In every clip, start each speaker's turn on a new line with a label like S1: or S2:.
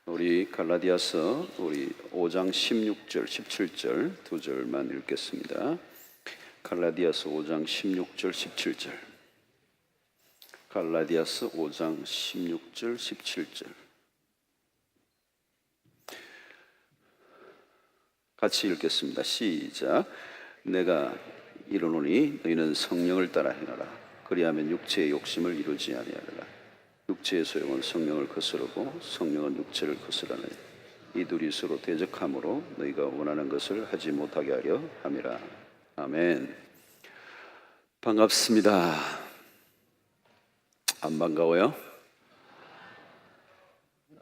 S1: 우리 갈라디아서 우리 5장 16절, 17절 두 절만 읽겠습니다. 갈라디아서 5장 16절, 17절. 갈라디아서 5장 16절, 17절. 같이 읽겠습니다. 시작. 내가 이르노니 너희는 성령을 따라 행하라. 그리하면 육체의 욕심을 이루지 아니하리라. 육체의 소욕은 성령을 거스르고 성령은 육체를 거스르나니 이 둘이 서로 대적함으로 너희가 원하는 것을 하지 못하게 하려 함이라. 아멘. 반갑습니다. 안 반가워요?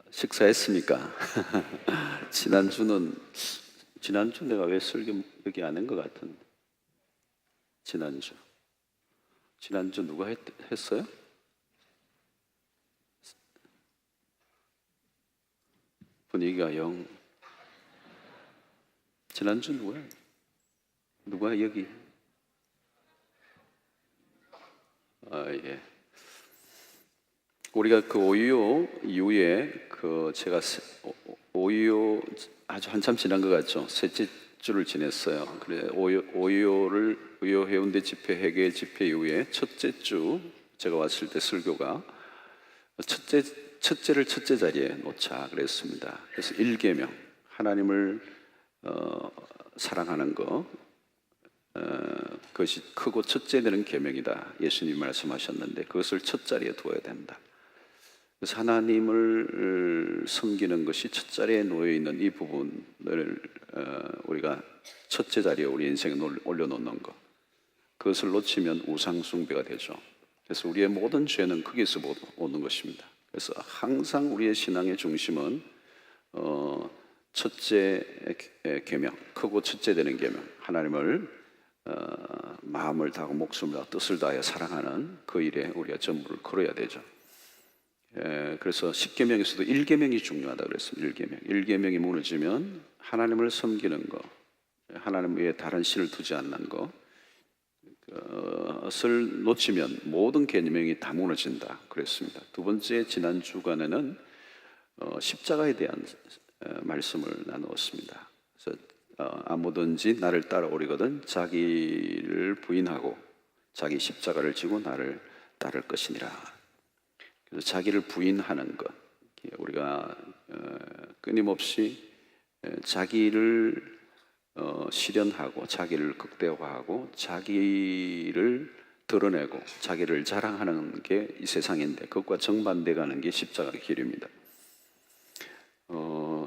S1: 식사했습니까? 지난주 내가 왜 설교 여기 안 한 것 같은데. 지난주 누가 했어요? 분위기가 지난주 누가 여기? 예. 우리가 그 오이오 이후에 제가 오이오 아주 한참 지난 것 같죠. 셋째 주를 지냈어요. 그래 오이오 해운대 집회 회개 집회 이후에 첫째 주 제가 왔을 때 설교가 첫째를 첫째 자리에 놓자 그랬습니다. 그래서 1계명 하나님을 사랑하는 그것이 크고 첫째 되는 계명이다. 예수님이 말씀하셨는데 그것을 첫 자리에 두어야 된다. 그래서 하나님을 섬기는 것이 첫 자리에 놓여 있는 이 부분을 우리가 첫째 자리에 우리 인생에 올려놓는 것, 그것을 놓치면 우상숭배가 되죠. 그래서 우리의 모든 죄는 거기서 오는 것입니다. 그래서 항상 우리의 신앙의 중심은 첫째 계명, 크고 첫째 되는 계명, 하나님을 마음을 다하고 목숨을 다하고 뜻을 다하여 사랑하는 그 일에 우리가 전부를 걸어야 되죠. 그래서 10계명에서도 1계명이 중요하다 그랬습니다. 1계명이 무너지면 하나님을 섬기는 것, 하나님 외에 다른 신을 두지 않는 것을 놓치면 모든 계명이 다 무너진다 그랬습니다. 두 번째 지난 주간에는 십자가에 대한 말씀을 나누었습니다. 그래서 아무든지 나를 따라오려거든 자기를 부인하고 자기 십자가를 지고 나를 따를 것이니라. 그래서 자기를 부인하는 것, 우리가 끊임없이 자기를 실현하고 자기를 극대화하고 자기를 드러내고 자기를 자랑하는 게 이 세상인데 그것과 정반대 가는 게 십자가의 길입니다.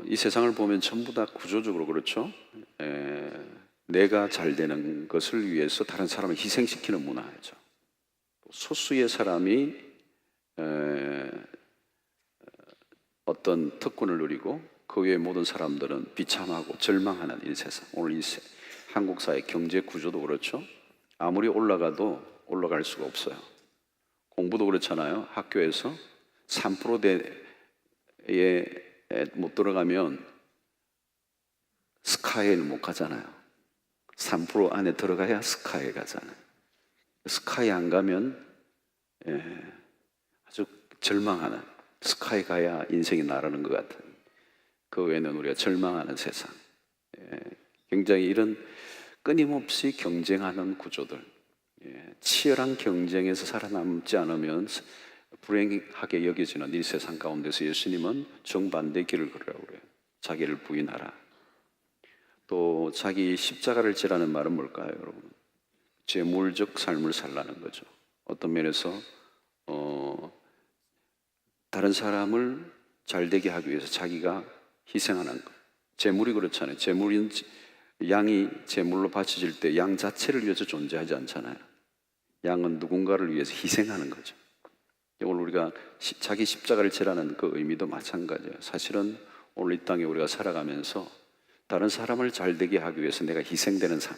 S1: 이 세상을 보면 전부 다 구조적으로 그렇죠. 내가 잘 되는 것을 위해서 다른 사람을 희생시키는 문화죠. 소수의 사람이 어떤 특권을 누리고 그 외의 모든 사람들은 비참하고 절망하는 이 세상. 오늘 이 한국 사회 경제 구조도 그렇죠. 아무리 올라가도 올라갈 수가 없어요. 공부도 그렇잖아요. 학교에서 3%대에 못 들어가면 스카이를 못 가잖아요. 3% 안에 들어가야 스카이에 가잖아요. 스카이 안 가면 아주 절망하는, 스카이 가야 인생이 나르는 것 같은, 그 외에는 우리가 절망하는 세상. 굉장히 이런 끊임없이 경쟁하는 구조들, 치열한 경쟁에서 살아남지 않으면 불행하게 여겨지는 이 세상 가운데서 예수님은 정반대 길을 걸으라고 그래요. 자기를 부인하라. 또 자기 십자가를 지라는 말은 뭘까요, 여러분? 제물적 삶을 살라는 거죠. 어떤 면에서 다른 사람을 잘되게 하기 위해서 자기가 희생하는 것. 제물이 그렇잖아요. 양이 제물로 바쳐질 때 양 자체를 위해서 존재하지 않잖아요. 양은 누군가를 위해서 희생하는 거죠. 오늘 우리가 자기 십자가를 지라는 그 의미도 마찬가지예요. 사실은 오늘 이 땅에 우리가 살아가면서 다른 사람을 잘되게 하기 위해서 내가 희생되는 삶,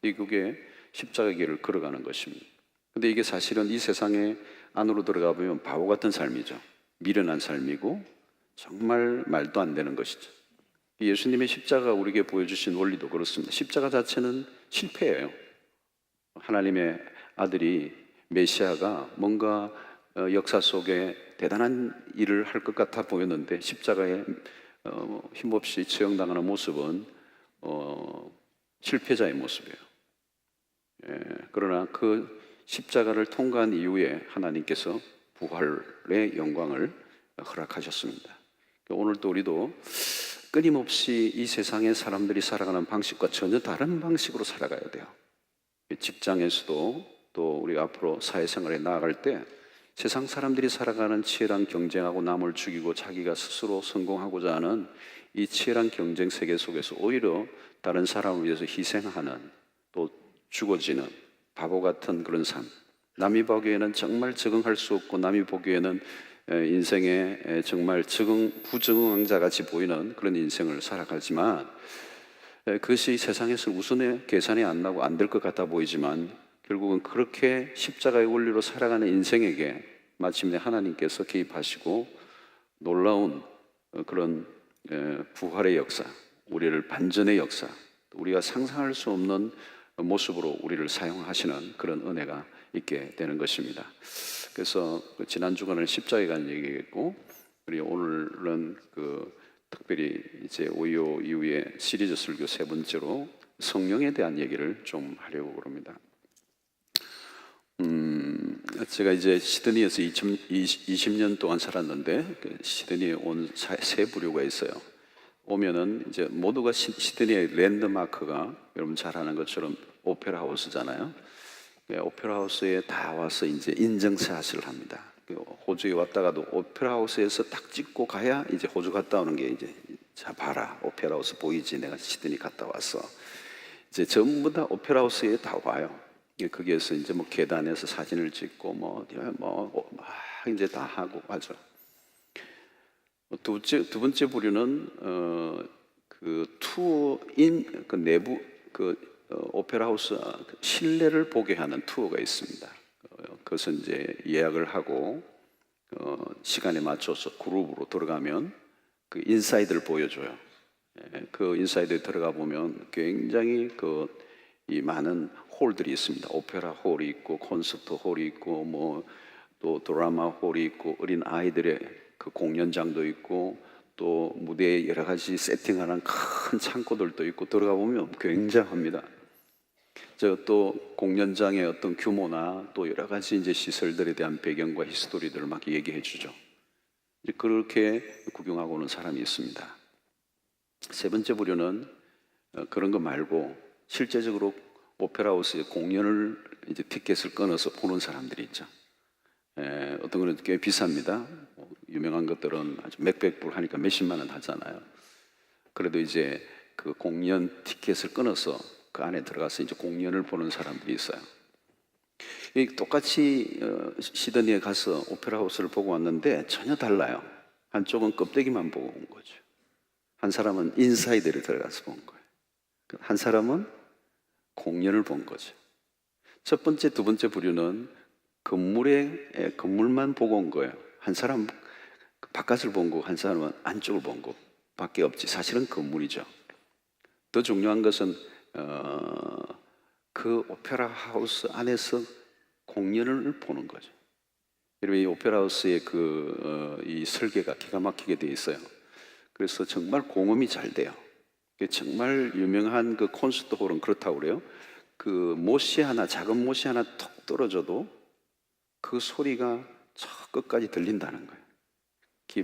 S1: 그게 십자가 길을 걸어가는 것입니다. 근데 이게 사실은 이 세상에 안으로 들어가 보면 바보 같은 삶이죠. 미련한 삶이고 정말 말도 안 되는 것이죠. 예수님의 십자가 우리에게 보여주신 원리도 그렇습니다. 십자가 자체는 실패예요. 하나님의 아들이 메시아가 뭔가 역사 속에 대단한 일을 할 것 같아 보였는데 십자가에 힘없이 처형당하는 모습은 실패자의 모습이에요. 그러나 그 십자가를 통과한 이후에 하나님께서 부활의 영광을 허락하셨습니다. 오늘도 우리도 끊임없이 이 세상의 사람들이 살아가는 방식과 전혀 다른 방식으로 살아가야 돼요. 직장에서도 또 우리 앞으로 사회생활에 나아갈 때 세상 사람들이 살아가는 치열한 경쟁하고 남을 죽이고 자기가 스스로 성공하고자 하는 이 치열한 경쟁 세계 속에서 오히려 다른 사람을 위해서 희생하는, 또 죽어지는 바보 같은 그런 삶, 남이 보기에는 정말 적응할 수 없고 남이 보기에는 인생에 정말 부적응자 같이 보이는 그런 인생을 살아가지만, 그것이 세상에서 우선에 계산이 안 나고 안 될 것 같아 보이지만 결국은 그렇게 십자가의 원리로 살아가는 인생에게 마침내 하나님께서 개입하시고 놀라운 그런 부활의 역사, 우리를 반전의 역사, 우리가 상상할 수 없는 모습으로 우리를 사용하시는 그런 은혜가 있게 되는 것입니다. 그래서 지난 주간은 십자가에 관한 얘기했고, 우리 오늘은 특별히 이제 오이오 이후에 시리즈 설교 세 번째로 성령에 대한 얘기를 좀 하려고 합니다. 제가 이제 시드니에서 20년 동안 살았는데, 시드니에 온 세 부류가 있어요. 오면은 이제 모두가 시드니의 랜드마크가 여러분 잘 아는 것처럼 오페라 하우스잖아요. 오페라 하우스에 다 와서 이제 인증샷을 합니다. 호주에 왔다가도 오페라 하우스에서 딱 찍고 가야 이제 호주 갔다 오는 게, 이제 자 봐라, 오페라 하우스 보이지, 내가 시드니 갔다 왔어. 이제 전부 다 오페라 하우스에 다 와요. 거기에서 이제 뭐 계단에서 사진을 찍고 막 이제 다 하고 하죠. 두 번째 부류는 그 내부 오페라 하우스 실내를 보게 하는 투어가 있습니다. 그것은 이제 예약을 하고 시간에 맞춰서 그룹으로 들어가면 그 인사이드를 보여줘요. 그 인사이드에 들어가 보면 굉장히 이 많은 홀들이 있습니다. 오페라 홀이 있고 콘서트 홀이 있고 뭐 또 드라마 홀이 있고 어린 아이들의 그 공연장도 있고 또 무대에 여러 가지 세팅하는 큰 창고들도 있고, 들어가 보면 굉장합니다. 또 공연장의 어떤 규모나 또 여러 가지 이제 시설들에 대한 배경과 히스토리들을 막 얘기해 주죠. 이제 그렇게 구경하고 오는 사람이 있습니다. 세 번째 부류는 그런 거 말고 실제적으로 오페라 하우스에 공연을 이제 티켓을 끊어서 보는 사람들이 있죠. 어떤 거는 꽤 비쌉니다. 유명한 것들은 아주 몇백 불 하니까 몇십만 원 하잖아요. 그래도 이제 그 공연 티켓을 끊어서 그 안에 들어가서 이제 공연을 보는 사람들이 있어요. 똑같이 시드니에 가서 오페라 하우스를 보고 왔는데 전혀 달라요. 한쪽은 껍데기만 보고 온 거죠. 한 사람은 인사이드를 들어가서 본 거예요. 한 사람은 공연을 본 거죠. 첫 번째, 두 번째 부류는 건물만 보고 온 거예요. 한 사람 바깥을 본 거고 한 사람은 안쪽을 본 거 밖에 없지. 사실은 건물이죠. 더 중요한 것은 그 오페라 하우스 안에서 공연을 보는 거죠. 여러분, 이 오페라 하우스의 이 설계가 기가 막히게 되어 있어요. 그래서 정말 공음이 잘 돼요. 정말 유명한 그 콘서트 홀은 그렇다고 그래요. 작은 못이 하나 톡 떨어져도 그 소리가 저 끝까지 들린다는 거예요.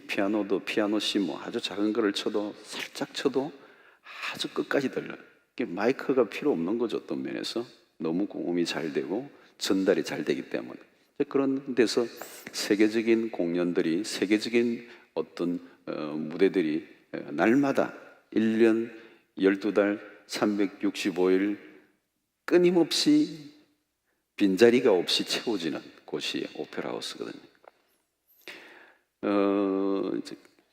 S1: 피아노도 피아노 C 아주 작은 거를 쳐도 살짝 쳐도 아주 끝까지 들려요. 마이크가 필요 없는 거죠. 어떤 면에서 너무 고음이 잘 되고 전달이 잘 되기 때문에. 그런 데서 세계적인 공연들이, 세계적인 어떤 무대들이 날마다 1년 12달 365일 끊임없이 빈자리가 없이 채워지는 곳이 오페라 하우스거든요.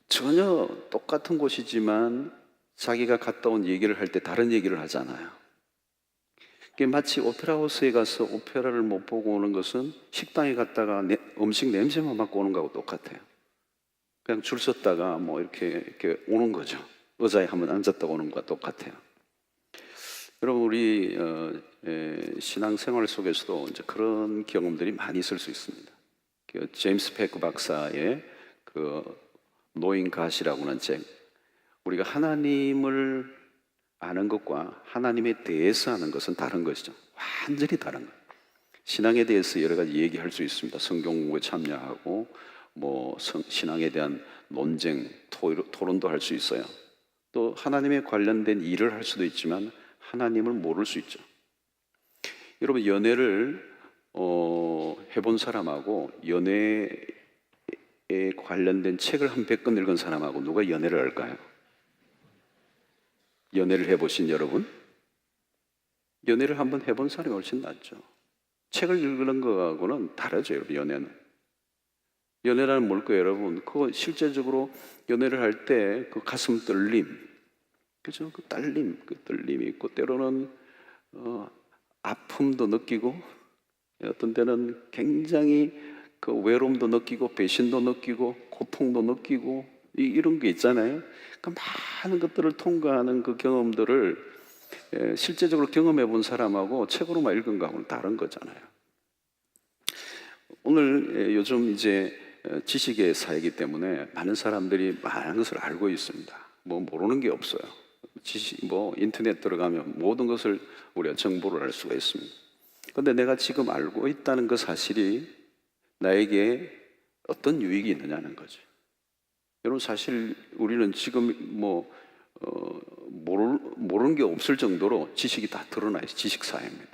S1: 전혀 똑같은 곳이지만 자기가 갔다 온 얘기를 할 때 다른 얘기를 하잖아요. 마치 오페라 하우스에 가서 오페라를 못 보고 오는 것은 식당에 갔다가 음식 냄새만 맡고 오는 거하고 똑같아요. 그냥 줄 섰다가 뭐 이렇게 오는 거죠. 의자에 한번 앉았다 오는 것과 똑같아요. 여러분, 우리 신앙생활 속에서도 이제 그런 경험들이 많이 있을 수 있습니다. 그 제임스 페크 박사의 그 노인 가시라고 하는 책, 우리가 하나님을 아는 것과 하나님에 대해서 아는 것은 다른 것이죠. 완전히 다른 것. 신앙에 대해서 여러 가지 얘기할 수 있습니다. 성경 공부에 참여하고 신앙에 대한 논쟁, 토론도 할 수 있어요. 또 하나님에 관련된 일을 할 수도 있지만 하나님을 모를 수 있죠. 여러분, 연애를 해본 사람하고 연애에 관련된 책을 한 100권 읽은 사람하고 누가 연애를 할까요? 연애를 해보신 여러분? 연애를 한번 해본 사람이 훨씬 낫죠. 책을 읽는 거하고는 다르죠, 여러분. 연애라는 뭘까요, 여러분? 그거 실제적으로 연애를 할 때 그 가슴 떨림, 그죠? 그 떨림이 있고, 때로는 아픔도 느끼고, 어떤 때는 굉장히 그 외로움도 느끼고, 배신도 느끼고, 고통도 느끼고, 이런 게 있잖아요. 그 많은 것들을 통과하는 그 경험들을 실제적으로 경험해 본 사람하고 책으로만 읽은 거하고는 다른 거잖아요. 오늘 요즘 이제 지식의 사회이기 때문에 많은 사람들이 많은 것을 알고 있습니다. 모르는 게 없어요. 인터넷 들어가면 모든 것을 우리가 정보를 알 수가 있습니다. 그런데 내가 지금 알고 있다는 그 사실이 나에게 어떤 유익이 있느냐는 거죠. 여러분, 사실 우리는 지금 모르는 게 없을 정도로 지식이 다 드러나요. 지식 사회입니다.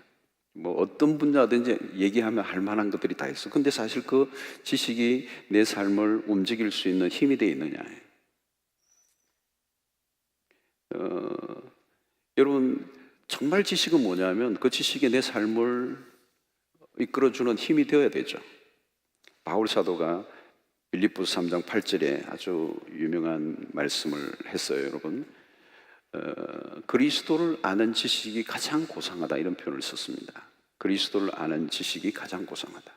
S1: 어떤 분야든지 얘기하면 할 만한 것들이 다 있어. 근데 사실 그 지식이 내 삶을 움직일 수 있는 힘이 되어 있느냐예요. 여러분, 정말 지식은 뭐냐면 그 지식이 내 삶을 이끌어주는 힘이 되어야 되죠. 바울 사도가 빌립보서 3장 8절에 아주 유명한 말씀을 했어요, 여러분. 그리스도를 아는 지식이 가장 고상하다, 이런 표현을 썼습니다. 그리스도를 아는 지식이 가장 고상하다.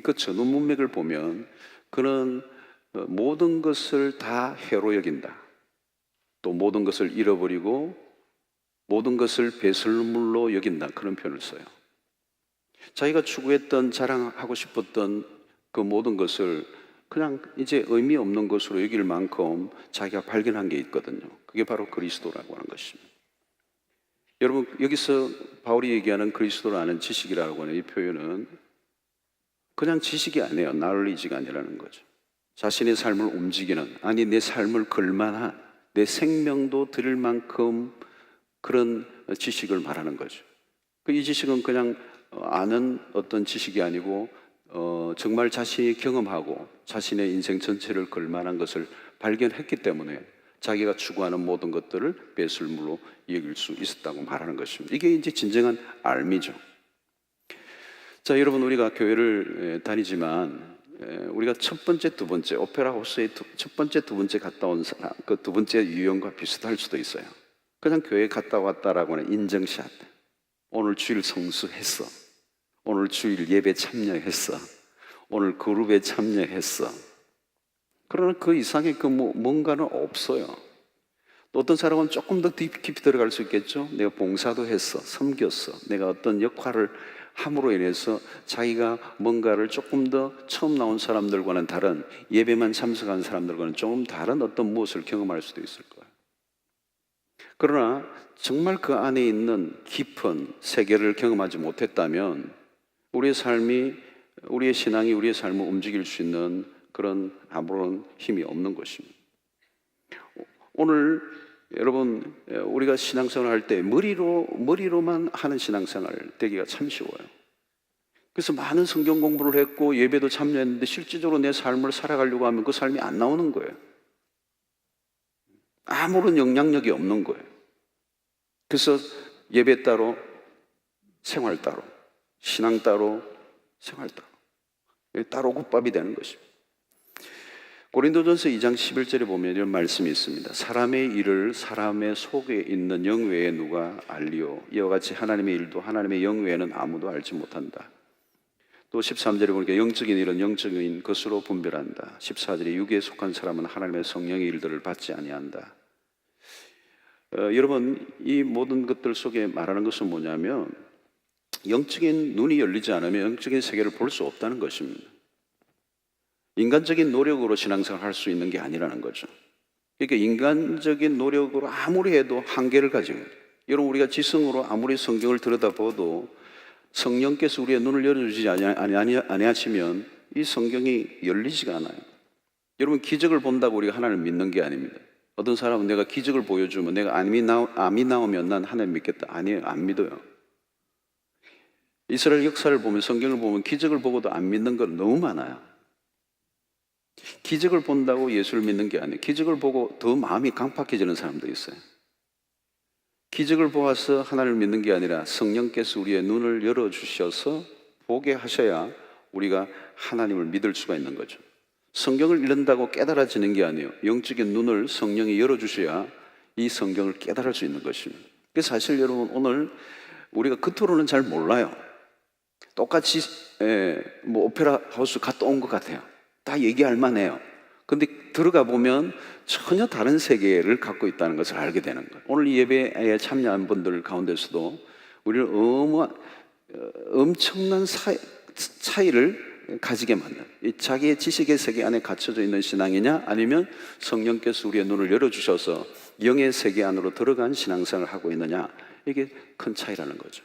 S1: 그 전후 문맥을 보면 그는 모든 것을 다 해로 여긴다. 또 모든 것을 잃어버리고 모든 것을 배설물로 여긴다, 그런 표현을 써요. 자기가 추구했던, 자랑하고 싶었던 그 모든 것을 그냥 이제 의미 없는 것으로 여길 만큼 자기가 발견한 게 있거든요. 그게 바로 그리스도라고 하는 것입니다. 여러분, 여기서 바울이 얘기하는 그리스도를 아는 지식이라고 하는 이 표현은 그냥 지식이 아니에요. knowledge가 아니라는 거죠. 자신의 삶을 움직이는, 아니 내 삶을 걸만한, 내 생명도 드릴 만큼 그런 지식을 말하는 거죠. 이 지식은 그냥 아는 어떤 지식이 아니고 정말 자신이 경험하고 자신의 인생 전체를 걸만한 것을 발견했기 때문에 자기가 추구하는 모든 것들을 배설물로 여길 수 있었다고 말하는 것입니다. 이게 이제 진정한 알미죠. 자, 여러분, 우리가 교회를 다니지만 우리가 첫 번째, 두 번째, 오페라 하우스에 첫 번째, 두 번째 갔다 온 사람, 그 두 번째 유형과 비슷할 수도 있어요. 그냥 교회 갔다 왔다라고 하는 인증샷. 오늘 주일 성수했어. 오늘 주일 예배 참여했어. 오늘 그룹에 참여했어. 그러나 그 이상의 뭔가는 없어요. 또 어떤 사람은 조금 더 깊이 들어갈 수 있겠죠. 내가 봉사도 했어, 섬겼어, 내가 어떤 역할을 함으로 인해서 자기가 뭔가를 조금 더 처음 나온 사람들과는 다른, 예배만 참석한 사람들과는 조금 다른 어떤 무엇을 경험할 수도 있을 거예요. 그러나 정말 그 안에 있는 깊은 세계를 경험하지 못했다면 우리의 삶이, 우리의 신앙이 우리의 삶을 움직일 수 있는 그런 아무런 힘이 없는 것입니다. 오늘 여러분, 우리가 신앙생활 할 때 머리로만 하는 신앙생활 되기가 참 쉬워요. 그래서 많은 성경 공부를 했고 예배도 참여했는데 실질적으로 내 삶을 살아가려고 하면 그 삶이 안 나오는 거예요. 아무런 영향력이 없는 거예요. 그래서 예배 따로, 생활 따로, 신앙 따로, 생활 따로, 따로 국밥이 되는 것입니다. 고린도전서 2장 11절에 보면 이런 말씀이 있습니다. 사람의 일을 사람의 속에 있는 영 외에 누가 알리오? 이와 같이 하나님의 일도 하나님의 영 외에는 아무도 알지 못한다. 또 13절에 보니까 영적인 일은 영적인 것으로 분별한다. 14절에 육에 속한 사람은 하나님의 성령의 일들을 받지 아니한다. 여러분, 이 모든 것들 속에 말하는 것은 뭐냐면 영적인 눈이 열리지 않으면 영적인 세계를 볼 수 없다는 것입니다. 인간적인 노력으로 신앙생활을 할 수 있는 게 아니라는 거죠. 그러니까 인간적인 노력으로 아무리 해도 한계를 가지고 있어요. 여러분, 우리가 지성으로 아무리 성경을 들여다봐도 성령께서 우리의 눈을 열어주지 아니하시면 이 성경이 열리지가 않아요. 여러분, 기적을 본다고 우리가 하나님을 믿는 게 아닙니다. 어떤 사람은 내가 기적을 보여주면, 내가 암이 나오면 난 하나님 믿겠다. 아니에요, 안 믿어요. 이스라엘 역사를 보면, 성경을 보면 기적을 보고도 안 믿는 건 너무 많아요. 기적을 본다고 예수를 믿는 게 아니에요. 기적을 보고 더 마음이 강팍해지는 사람도 있어요. 기적을 보아서 하나님을 믿는 게 아니라 성령께서 우리의 눈을 열어주셔서 보게 하셔야 우리가 하나님을 믿을 수가 있는 거죠. 성경을 읽는다고 깨달아지는 게 아니에요. 영적인 눈을 성령이 열어주셔야 이 성경을 깨달을 수 있는 것입니다. 그래서 사실 여러분, 오늘 우리가 겉으로는 잘 몰라요. 똑같이 뭐 오페라 하우스 갔다 온 것 같아요. 다 얘기할 만해요. 근데 들어가 보면 전혀 다른 세계를 갖고 있다는 것을 알게 되는 거예요. 오늘 이 예배에 참여한 분들 가운데서도 우리를 엄청난 차이를 가지게 만든, 자기의 지식의 세계 안에 갇혀져 있는 신앙이냐, 아니면 성령께서 우리의 눈을 열어주셔서 영의 세계 안으로 들어간 신앙생활을 하고 있느냐, 이게 큰 차이라는 거죠.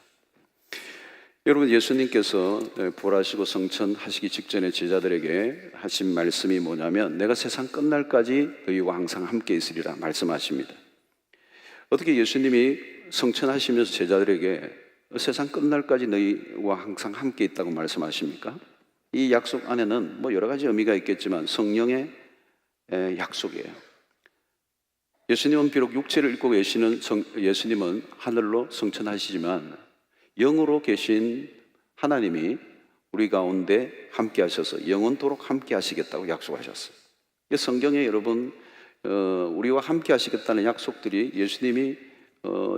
S1: 여러분, 예수님께서 부활하시고 성천하시기 직전에 제자들에게 하신 말씀이 뭐냐면, 내가 세상 끝날까지 너희와 항상 함께 있으리라 말씀하십니다. 어떻게 예수님이 성천하시면서 제자들에게 세상 끝날까지 너희와 항상 함께 있다고 말씀하십니까? 이 약속 안에는 뭐 여러 가지 의미가 있겠지만 성령의 약속이에요. 예수님은 비록 육체를 입고 계시는 예수님은 하늘로 성천하시지만 영으로 계신 하나님이 우리 가운데 함께 하셔서 영원토록 함께 하시겠다고 약속하셨어요. 성경에 여러분, 우리와 함께 하시겠다는 약속들이 예수님이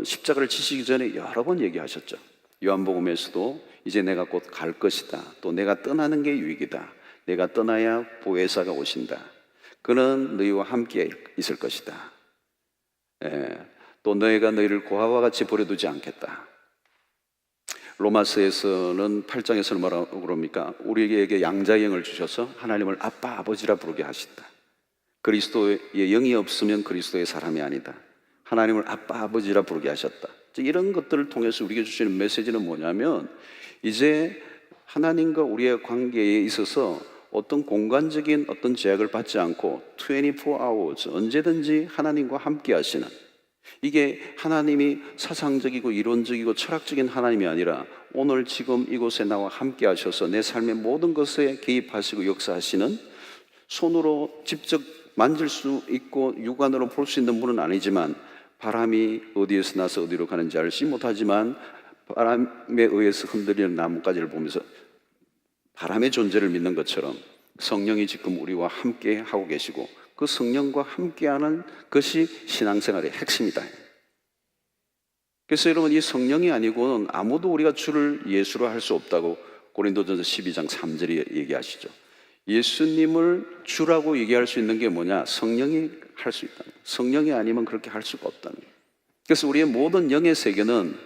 S1: 십자가를 지시기 전에 여러 번 얘기하셨죠. 요한복음에서도 이제 내가 곧 갈 것이다, 또 내가 떠나는 게 유익이다, 내가 떠나야 보혜사가 오신다, 그는 너희와 함께 있을 것이다, 또 너희가 너희를 고아와 같이 버려두지 않겠다. 로마서에서는 8장에서는 뭐라고 그럽니까? 우리에게 양자의 영을 주셔서 하나님을 아빠, 아버지라 부르게 하신다. 그리스도의 영이 없으면 그리스도의 사람이 아니다. 하나님을 아빠, 아버지라 부르게 하셨다. 이런 것들을 통해서 우리에게 주시는 메시지는 뭐냐면, 이제 하나님과 우리의 관계에 있어서 어떤 공간적인 어떤 제약을 받지 않고 24 hours 언제든지 하나님과 함께 하시는, 이게 하나님이 사상적이고 이론적이고 철학적인 하나님이 아니라 오늘 지금 이곳에 나와 함께 하셔서 내 삶의 모든 것에 개입하시고 역사하시는, 손으로 직접 만질 수 있고 육안으로 볼 수 있는 분은 아니지만, 바람이 어디에서 나서 어디로 가는지 알지 못하지만 바람에 의해서 흔들리는 나뭇가지를 보면서 바람의 존재를 믿는 것처럼 성령이 지금 우리와 함께 하고 계시고, 그 성령과 함께하는 것이 신앙생활의 핵심이다. 그래서 여러분, 이 성령이 아니고는 아무도 우리가 주를 예수로 할 수 없다고 고린도전서 12장 3절이 얘기하시죠. 예수님을 주라고 얘기할 수 있는 게 뭐냐? 성령이 할 수 있다는 거예요. 성령이 아니면 그렇게 할 수가 없다는 거예요. 그래서 우리의 모든 영의 세계는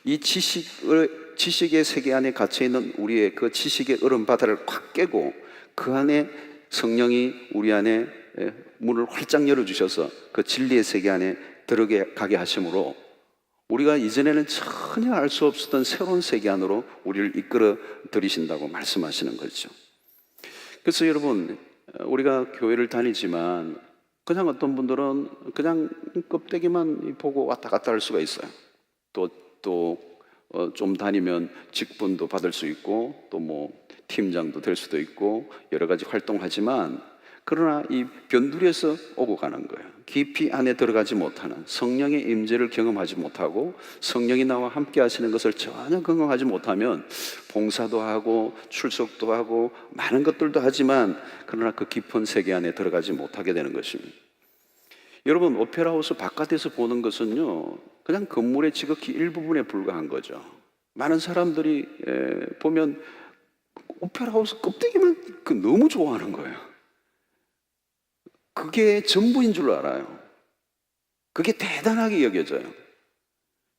S1: 이 지식의 세계 안에 갇혀있는 우리의 그 지식의 얼음 바다를 확 깨고, 그 안에 성령이 우리 안에 문을 활짝 열어주셔서 그 진리의 세계 안에 들어가게 하심으로 우리가 이전에는 전혀 알 수 없었던 새로운 세계 안으로 우리를 이끌어 들이신다고 말씀하시는 거죠. 그래서 여러분, 우리가 교회를 다니지만 그냥 어떤 분들은 그냥 껍데기만 보고 왔다 갔다 할 수가 있어요. 좀 다니면 직분도 받을 수 있고, 또 뭐 팀장도 될 수도 있고 여러 가지 활동하지만, 그러나 이 변두리에서 오고 가는 거예요. 깊이 안에 들어가지 못하는, 성령의 임재를 경험하지 못하고 성령이 나와 함께 하시는 것을 전혀 경험하지 못하면 봉사도 하고 출석도 하고 많은 것들도 하지만, 그러나 그 깊은 세계 안에 들어가지 못하게 되는 것입니다. 여러분, 오페라 하우스 바깥에서 보는 것은요, 그냥 건물의 지극히 일부분에 불과한 거죠. 많은 사람들이 보면 오페라 하우스 껍데기만 너무 좋아하는 거예요. 그게 전부인 줄 알아요. 그게 대단하게 여겨져요.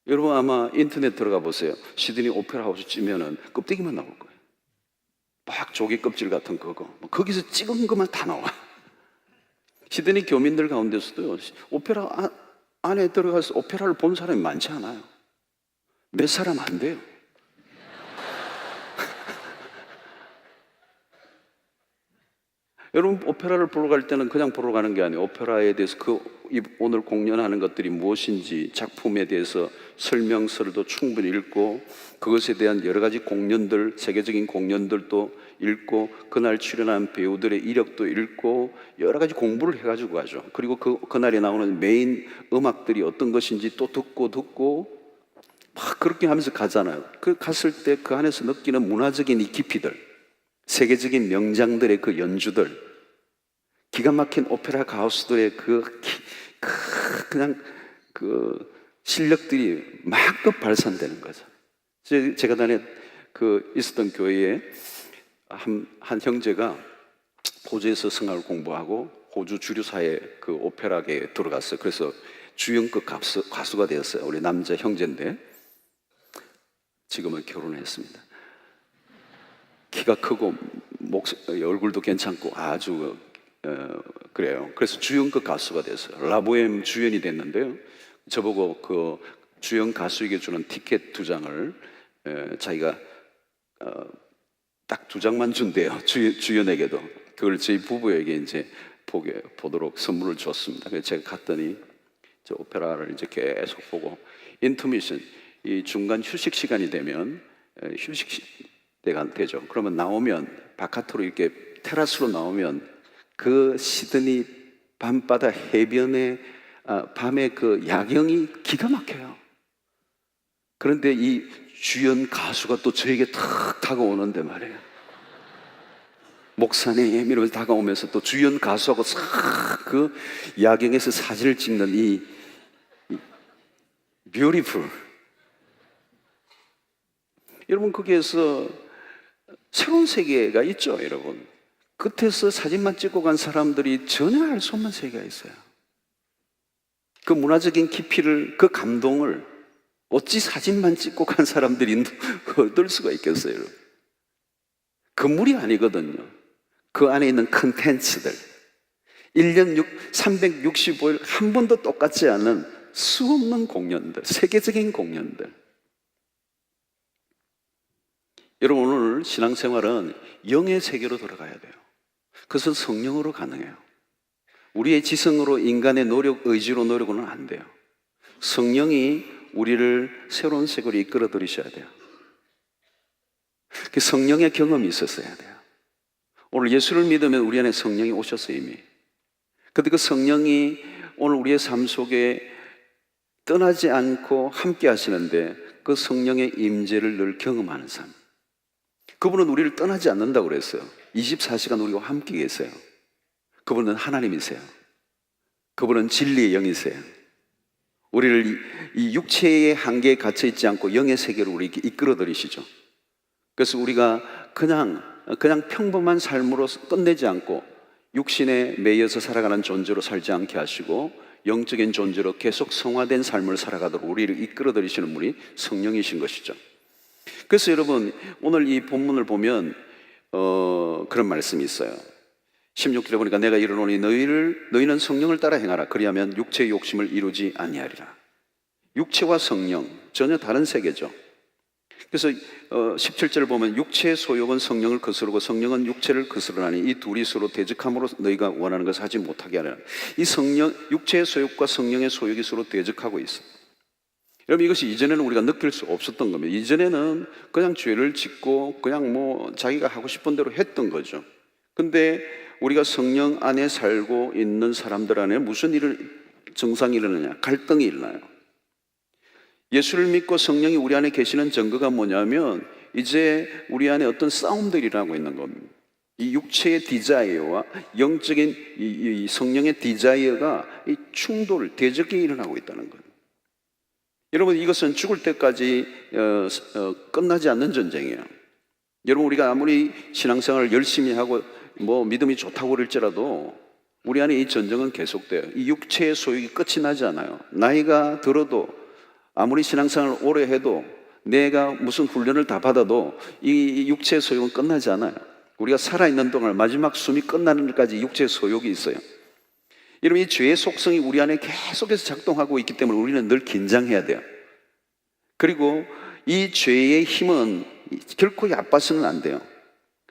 S1: 여러분, 아마 인터넷 들어가 보세요. 시드니 오페라 하우스 찌면은 껍데기만 나올 거예요. 막 조개 껍질 같은 그거 거기서 찍은 것만 다 나와. 시드니 교민들 가운데서도 오페라 안에 들어가서 오페라를 본 사람이 많지 않아요. 몇 사람 안 돼요. 여러분, 오페라를 보러 갈 때는 그냥 보러 가는 게 아니에요. 오페라에 대해서 오늘 공연하는 것들이 무엇인지 작품에 대해서 설명서도 충분히 읽고, 그것에 대한 여러 가지 공연들, 세계적인 공연들도 읽고, 그날 출연한 배우들의 이력도 읽고, 여러 가지 공부를 해가지고 가죠. 그리고 그날에 나오는 메인 음악들이 어떤 것인지 또 듣고 막 그렇게 하면서 가잖아요. 그 갔을 때 그 안에서 느끼는 문화적인 이 깊이들, 세계적인 명장들의 그 연주들, 기가 막힌 오페라 가우스들의 그냥 그 실력들이 마음껏 발산되는 거죠. 제가 있었던 교회에 한 형제가 호주에서 성악을 공부하고 호주 주류사회 그 오페라계에 들어갔어요. 그래서 주연급 가수가 되었어요. 우리 남자 형제인데 지금은 결혼했습니다. 키가 크고 얼굴도 괜찮고 아주 그래요. 그래서 주연급 가수가 됐어요. 라보엠 주연이 됐는데요. 저보고 그 주연 가수에게 주는 티켓 2장을 자기가 딱 2장만 준대요. 주연에게도. 그걸 저희 부부에게 이제 보도록 선물을 줬습니다. 그래서 제가 갔더니 저 오페라를 이제 계속 보고, 인터미션, 이 중간 휴식 시간이 되면 휴식 때가 되죠. 그러면 나오면 바깥으로 이렇게 테라스로 나오면 그 시드니 밤바다 해변의 밤의 그 야경이 기가 막혀요. 그런데 이 주연 가수가 또 저에게 탁 다가오는데 말이에요. 목사님 이러면서 다가오면서 또 주연 가수하고 싹 그 야경에서 사진을 찍는 이 뷰티풀. 여러분, 거기에서 새로운 세계가 있죠, 여러분. 끝에서 사진만 찍고 간 사람들이 전혀 알 수 없는 세계가 있어요. 그 문화적인 깊이를, 그 감동을 어찌 사진만 찍고 간 사람들이 얻을 수가 있겠어요, 여러분. 건물이 아니거든요. 그 안에 있는 컨텐츠들, 1년 365일 한 번도 똑같지 않은 수없는 공연들, 세계적인 공연들. 여러분, 오늘 신앙생활은 영의 세계로 들어가야 돼요. 그것은 성령으로 가능해요. 우리의 지성으로, 인간의 노력, 의지로 노력은 안 돼요. 성령이 우리를 새로운 세계로 이끌어 들이셔야 돼요. 그 성령의 경험이 있었어야 돼요. 오늘 예수를 믿으면 우리 안에 성령이 오셨어요, 이미. 그런데 그 성령이 오늘 우리의 삶 속에 떠나지 않고 함께 하시는데, 그 성령의 임재를 늘 경험하는 삶. 그분은 우리를 떠나지 않는다고 그랬어요. 24시간 우리와 함께 계세요. 그분은 하나님이세요. 그분은 진리의 영이세요. 우리를 이 육체의 한계에 갇혀 있지 않고 영의 세계로 우리 이끌어 들이시죠. 그래서 우리가 그냥 평범한 삶으로 끝내지 않고 육신에 매여서 살아가는 존재로 살지 않게 하시고, 영적인 존재로 계속 성화된 삶을 살아가도록 우리를 이끌어 들이시는 분이 성령이신 것이죠. 그래서 여러분, 오늘 이 본문을 보면 그런 말씀이 있어요. 16절에 보니까 내가 이르노니 너희는 성령을 따라 행하라. 그리하면 육체의 욕심을 이루지 아니하리라. 육체와 성령, 전혀 다른 세계죠. 그래서 17절을 보면 육체의 소욕은 성령을 거스르고 성령은 육체를 거스르나니 이 둘이 서로 대적함으로 너희가 원하는 것을 하지 못하게 하라. 이 육체의 소욕과 성령의 소욕이 서로 대적하고 있어요. 여러분, 이것이 이전에는 우리가 느낄 수 없었던 겁니다. 이전에는 그냥 죄를 짓고 그냥 자기가 하고 싶은 대로 했던 거죠. 근데 우리가 성령 안에 살고 있는 사람들 안에 무슨 정상이 일어나냐? 갈등이 일어나요. 예수를 믿고 성령이 우리 안에 계시는 증거가 뭐냐면, 이제 우리 안에 어떤 싸움들이 일어나고 있는 겁니다. 이 육체의 디자이어와 영적인 이 성령의 디자이어가 이 충돌, 대적이 일어나고 있다는 거예요. 여러분, 이것은 죽을 때까지 끝나지 않는 전쟁이에요. 여러분, 우리가 아무리 신앙생활을 열심히 하고 믿음이 좋다고 그럴지라도 우리 안에 이 전쟁은 계속돼요. 이 육체의 소욕이 끝이 나지 않아요. 나이가 들어도, 아무리 신앙생활을 오래 해도, 내가 무슨 훈련을 다 받아도 이 육체의 소욕은 끝나지 않아요. 우리가 살아있는 동안 마지막 숨이 끝나는 데까지 육체의 소욕이 있어요. 여러분, 이 죄의 속성이 우리 안에 계속해서 작동하고 있기 때문에 우리는 늘 긴장해야 돼요. 그리고 이 죄의 힘은 결코 얕봐서는 안 돼요.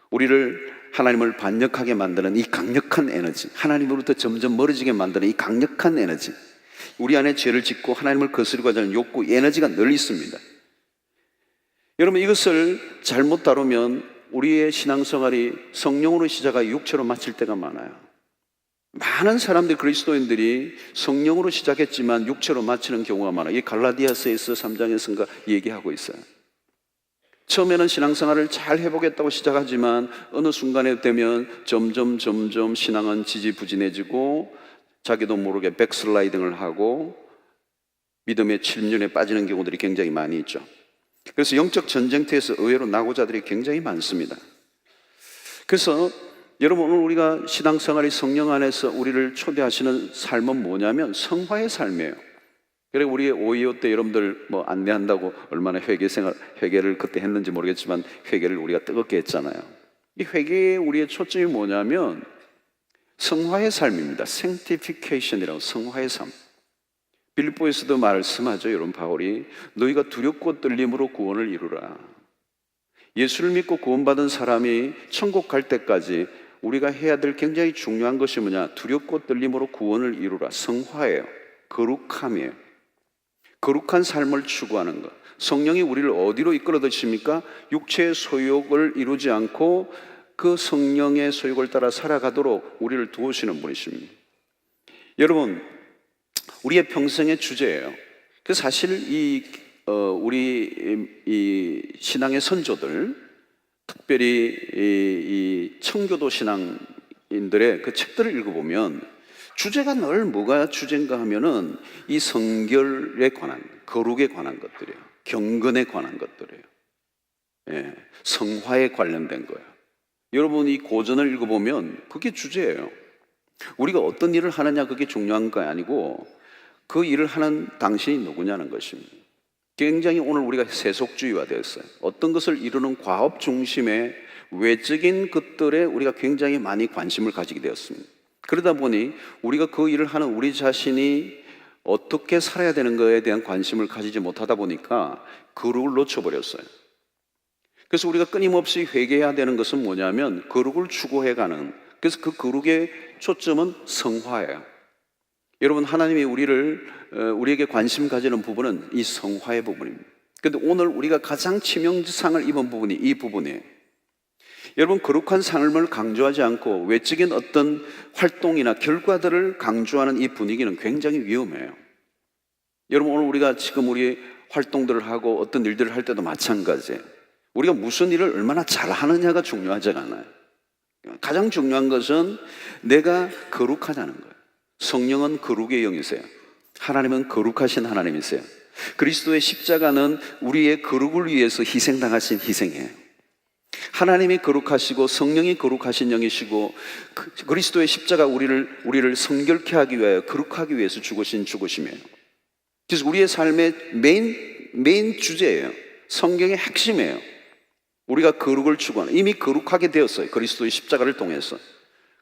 S1: 우리를 하나님을 반역하게 만드는 이 강력한 에너지, 하나님으로부터 점점 멀어지게 만드는 이 강력한 에너지, 우리 안에 죄를 짓고 하나님을 거스르고자 하는 욕구, 에너지가 늘 있습니다. 여러분, 이것을 잘못 다루면 우리의 신앙생활이 성령으로 시작하여 육체로 마칠 때가 많아요. 많은 사람들, 그리스도인들이 성령으로 시작했지만 육체로 마치는 경우가 많아요. 이 갈라디아서에서 3장에서인가 얘기하고 있어요. 처음에는 신앙생활을 잘 해보겠다고 시작하지만 어느 순간에 되면 점점 신앙은 지지부진해지고 자기도 모르게 백슬라이딩을 하고 믿음의 침륜에 빠지는 경우들이 굉장히 많이 있죠. 그래서 영적 전쟁터에서 의외로 낙오자들이 굉장히 많습니다. 그래서 여러분, 오늘 우리가 신앙생활이 성령 안에서 우리를 초대하시는 삶은 뭐냐면 성화의 삶이에요. 그리고 우리의 5.25 때 여러분들 뭐 안내한다고 얼마나 회개를 그때 했는지 모르겠지만 회개를 우리가 뜨겁게 했잖아요. 이 회개의 우리의 초점이 뭐냐면 성화의 삶입니다. sanctification이라고, 성화의 삶. 빌립보에서도 말씀하죠. 여러분, 바울이 너희가 두렵고 떨림으로 구원을 이루라. 예수를 믿고 구원받은 사람이 천국 갈 때까지 우리가 해야 될 굉장히 중요한 것이 뭐냐? 두렵고 떨림으로 구원을 이루라. 성화예요. 거룩함이에요. 거룩한 삶을 추구하는 것. 성령이 우리를 어디로 이끌어 드십니까? 육체의 소욕을 이루지 않고 그 성령의 소욕을 따라 살아가도록 우리를 도우시는 분이십니다. 여러분, 우리의 평생의 주제예요. 그 사실 우리 신앙의 선조들, 특별히 이 청교도 신앙인들의 그 책들을 읽어보면 주제가 늘 뭐가 주제인가 하면은 이 성결에 관한, 거룩에 관한 것들이에요. 경건에 관한 것들이에요. 예, 성화에 관련된 거예요. 여러분, 이 고전을 읽어보면 그게 주제예요. 우리가 어떤 일을 하느냐, 그게 중요한 거 아니고 그 일을 하는 당신이 누구냐는 것입니다. 굉장히 오늘 우리가 세속주의화 되었어요. 어떤 것을 이루는 과업 중심의 외적인 것들에 우리가 굉장히 많이 관심을 가지게 되었습니다. 그러다 보니 우리가 그 일을 하는 우리 자신이 어떻게 살아야 되는 것에 대한 관심을 가지지 못하다 보니까 거룩을 놓쳐버렸어요. 그래서 우리가 끊임없이 회개해야 되는 것은 뭐냐면 거룩을 추구해가는, 그래서 그 거룩의 초점은 성화예요. 여러분, 하나님이 우리에게 관심 가지는 부분은 이 성화의 부분입니다. 그런데 오늘 우리가 가장 치명상을 입은 부분이 이 부분이에요. 여러분, 거룩한 삶을 강조하지 않고 외적인 어떤 활동이나 결과들을 강조하는 이 분위기는 굉장히 위험해요. 여러분, 오늘 우리가 지금 우리 활동들을 하고 어떤 일들을 할 때도 마찬가지예요. 우리가 무슨 일을 얼마나 잘하느냐가 중요하지 않아요. 가장 중요한 것은 내가 거룩하다는 거예요. 성령은 거룩의 영이세요. 하나님은 거룩하신 하나님이세요. 그리스도의 십자가는 우리의 거룩을 위해서 희생당하신 희생이에요. 하나님이 거룩하시고 성령이 거룩하신 영이시고 그리스도의 십자가 우리를 성결케 하기 위하여 거룩하기 위해서 죽으신 죽으심이에요. 그래서 우리의 삶의 메인 주제예요. 성경의 핵심이에요. 우리가 거룩을 추구하는, 이미 거룩하게 되었어요. 그리스도의 십자가를 통해서.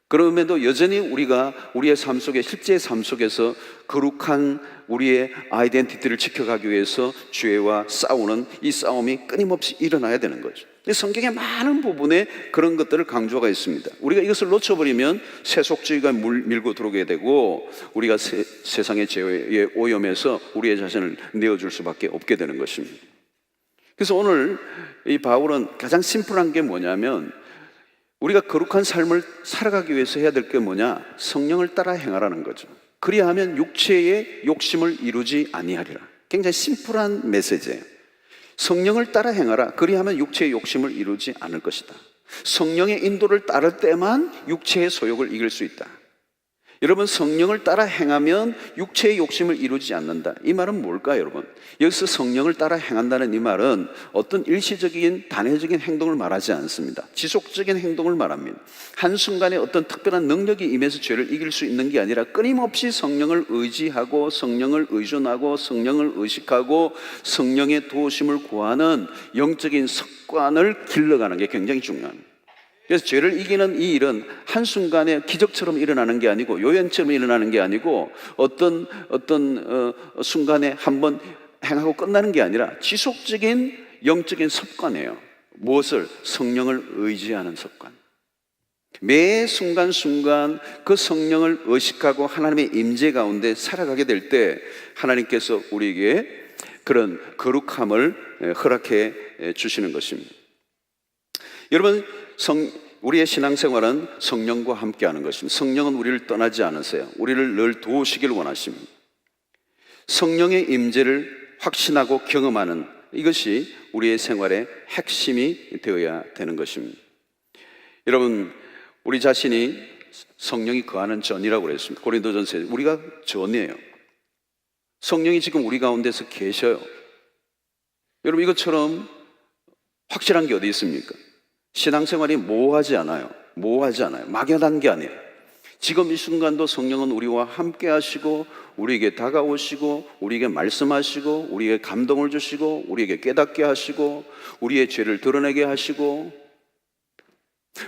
S1: 그럼에도 여전히 우리가 우리의 삶 속에, 실제 삶 속에서 거룩한 우리의 아이덴티티를 지켜가기 위해서 죄와 싸우는 이 싸움이 끊임없이 일어나야 되는 거죠. 성경의 많은 부분에 그런 것들을 강조가 있습니다. 우리가 이것을 놓쳐버리면 세속주의가 밀고 들어오게 되고 우리가 세상의 죄의 오염에서 우리의 자신을 내어줄 수밖에 없게 되는 것입니다. 그래서 오늘 이 바울은 가장 심플한 게 뭐냐면 우리가 거룩한 삶을 살아가기 위해서 해야 될 게 뭐냐? 성령을 따라 행하라는 거죠. 그리하면 육체의 욕심을 이루지 아니하리라. 굉장히 심플한 메시지예요. 성령을 따라 행하라. 그리하면 육체의 욕심을 이루지 않을 것이다. 성령의 인도를 따를 때만 육체의 소욕을 이길 수 있다. 여러분, 성령을 따라 행하면 육체의 욕심을 이루지 않는다. 이 말은 뭘까요, 여러분? 여기서 성령을 따라 행한다는 이 말은 어떤 일시적인 단회적인 행동을 말하지 않습니다. 지속적인 행동을 말합니다. 한순간에 어떤 특별한 능력이 임해서 죄를 이길 수 있는 게 아니라 끊임없이 성령을 의지하고 성령을 의존하고 성령을 의식하고 성령의 도우심을 구하는 영적인 습관을 길러가는 게 굉장히 중요합니다. 그래서 죄를 이기는 이 일은 한순간에 기적처럼 일어나는 게 아니고 요행처럼 일어나는 게 아니고 어떤 순간에 한번 행하고 끝나는 게 아니라 지속적인 영적인 습관이에요. 무엇을? 성령을 의지하는 습관. 매 순간순간 그 성령을 의식하고 하나님의 임재 가운데 살아가게 될 때 하나님께서 우리에게 그런 거룩함을 허락해 주시는 것입니다. 여러분, 우리의 신앙생활은 성령과 함께하는 것입니다. 성령은 우리를 떠나지 않으세요. 우리를 늘 도우시길 원하십니다. 성령의 임재를 확신하고 경험하는 이것이 우리의 생활의 핵심이 되어야 되는 것입니다. 여러분, 우리 자신이 성령이 거하는 전이라고 그랬습니다. 고린도전서에 우리가 전이에요. 성령이 지금 우리 가운데서 계셔요. 여러분, 이것처럼 확실한 게 어디 있습니까? 신앙생활이 모호하지 않아요. 막연한 게 아니에요. 지금 이 순간도 성령은 우리와 함께 하시고 우리에게 다가오시고 우리에게 말씀하시고 우리에게 감동을 주시고 우리에게 깨닫게 하시고 우리의 죄를 드러내게 하시고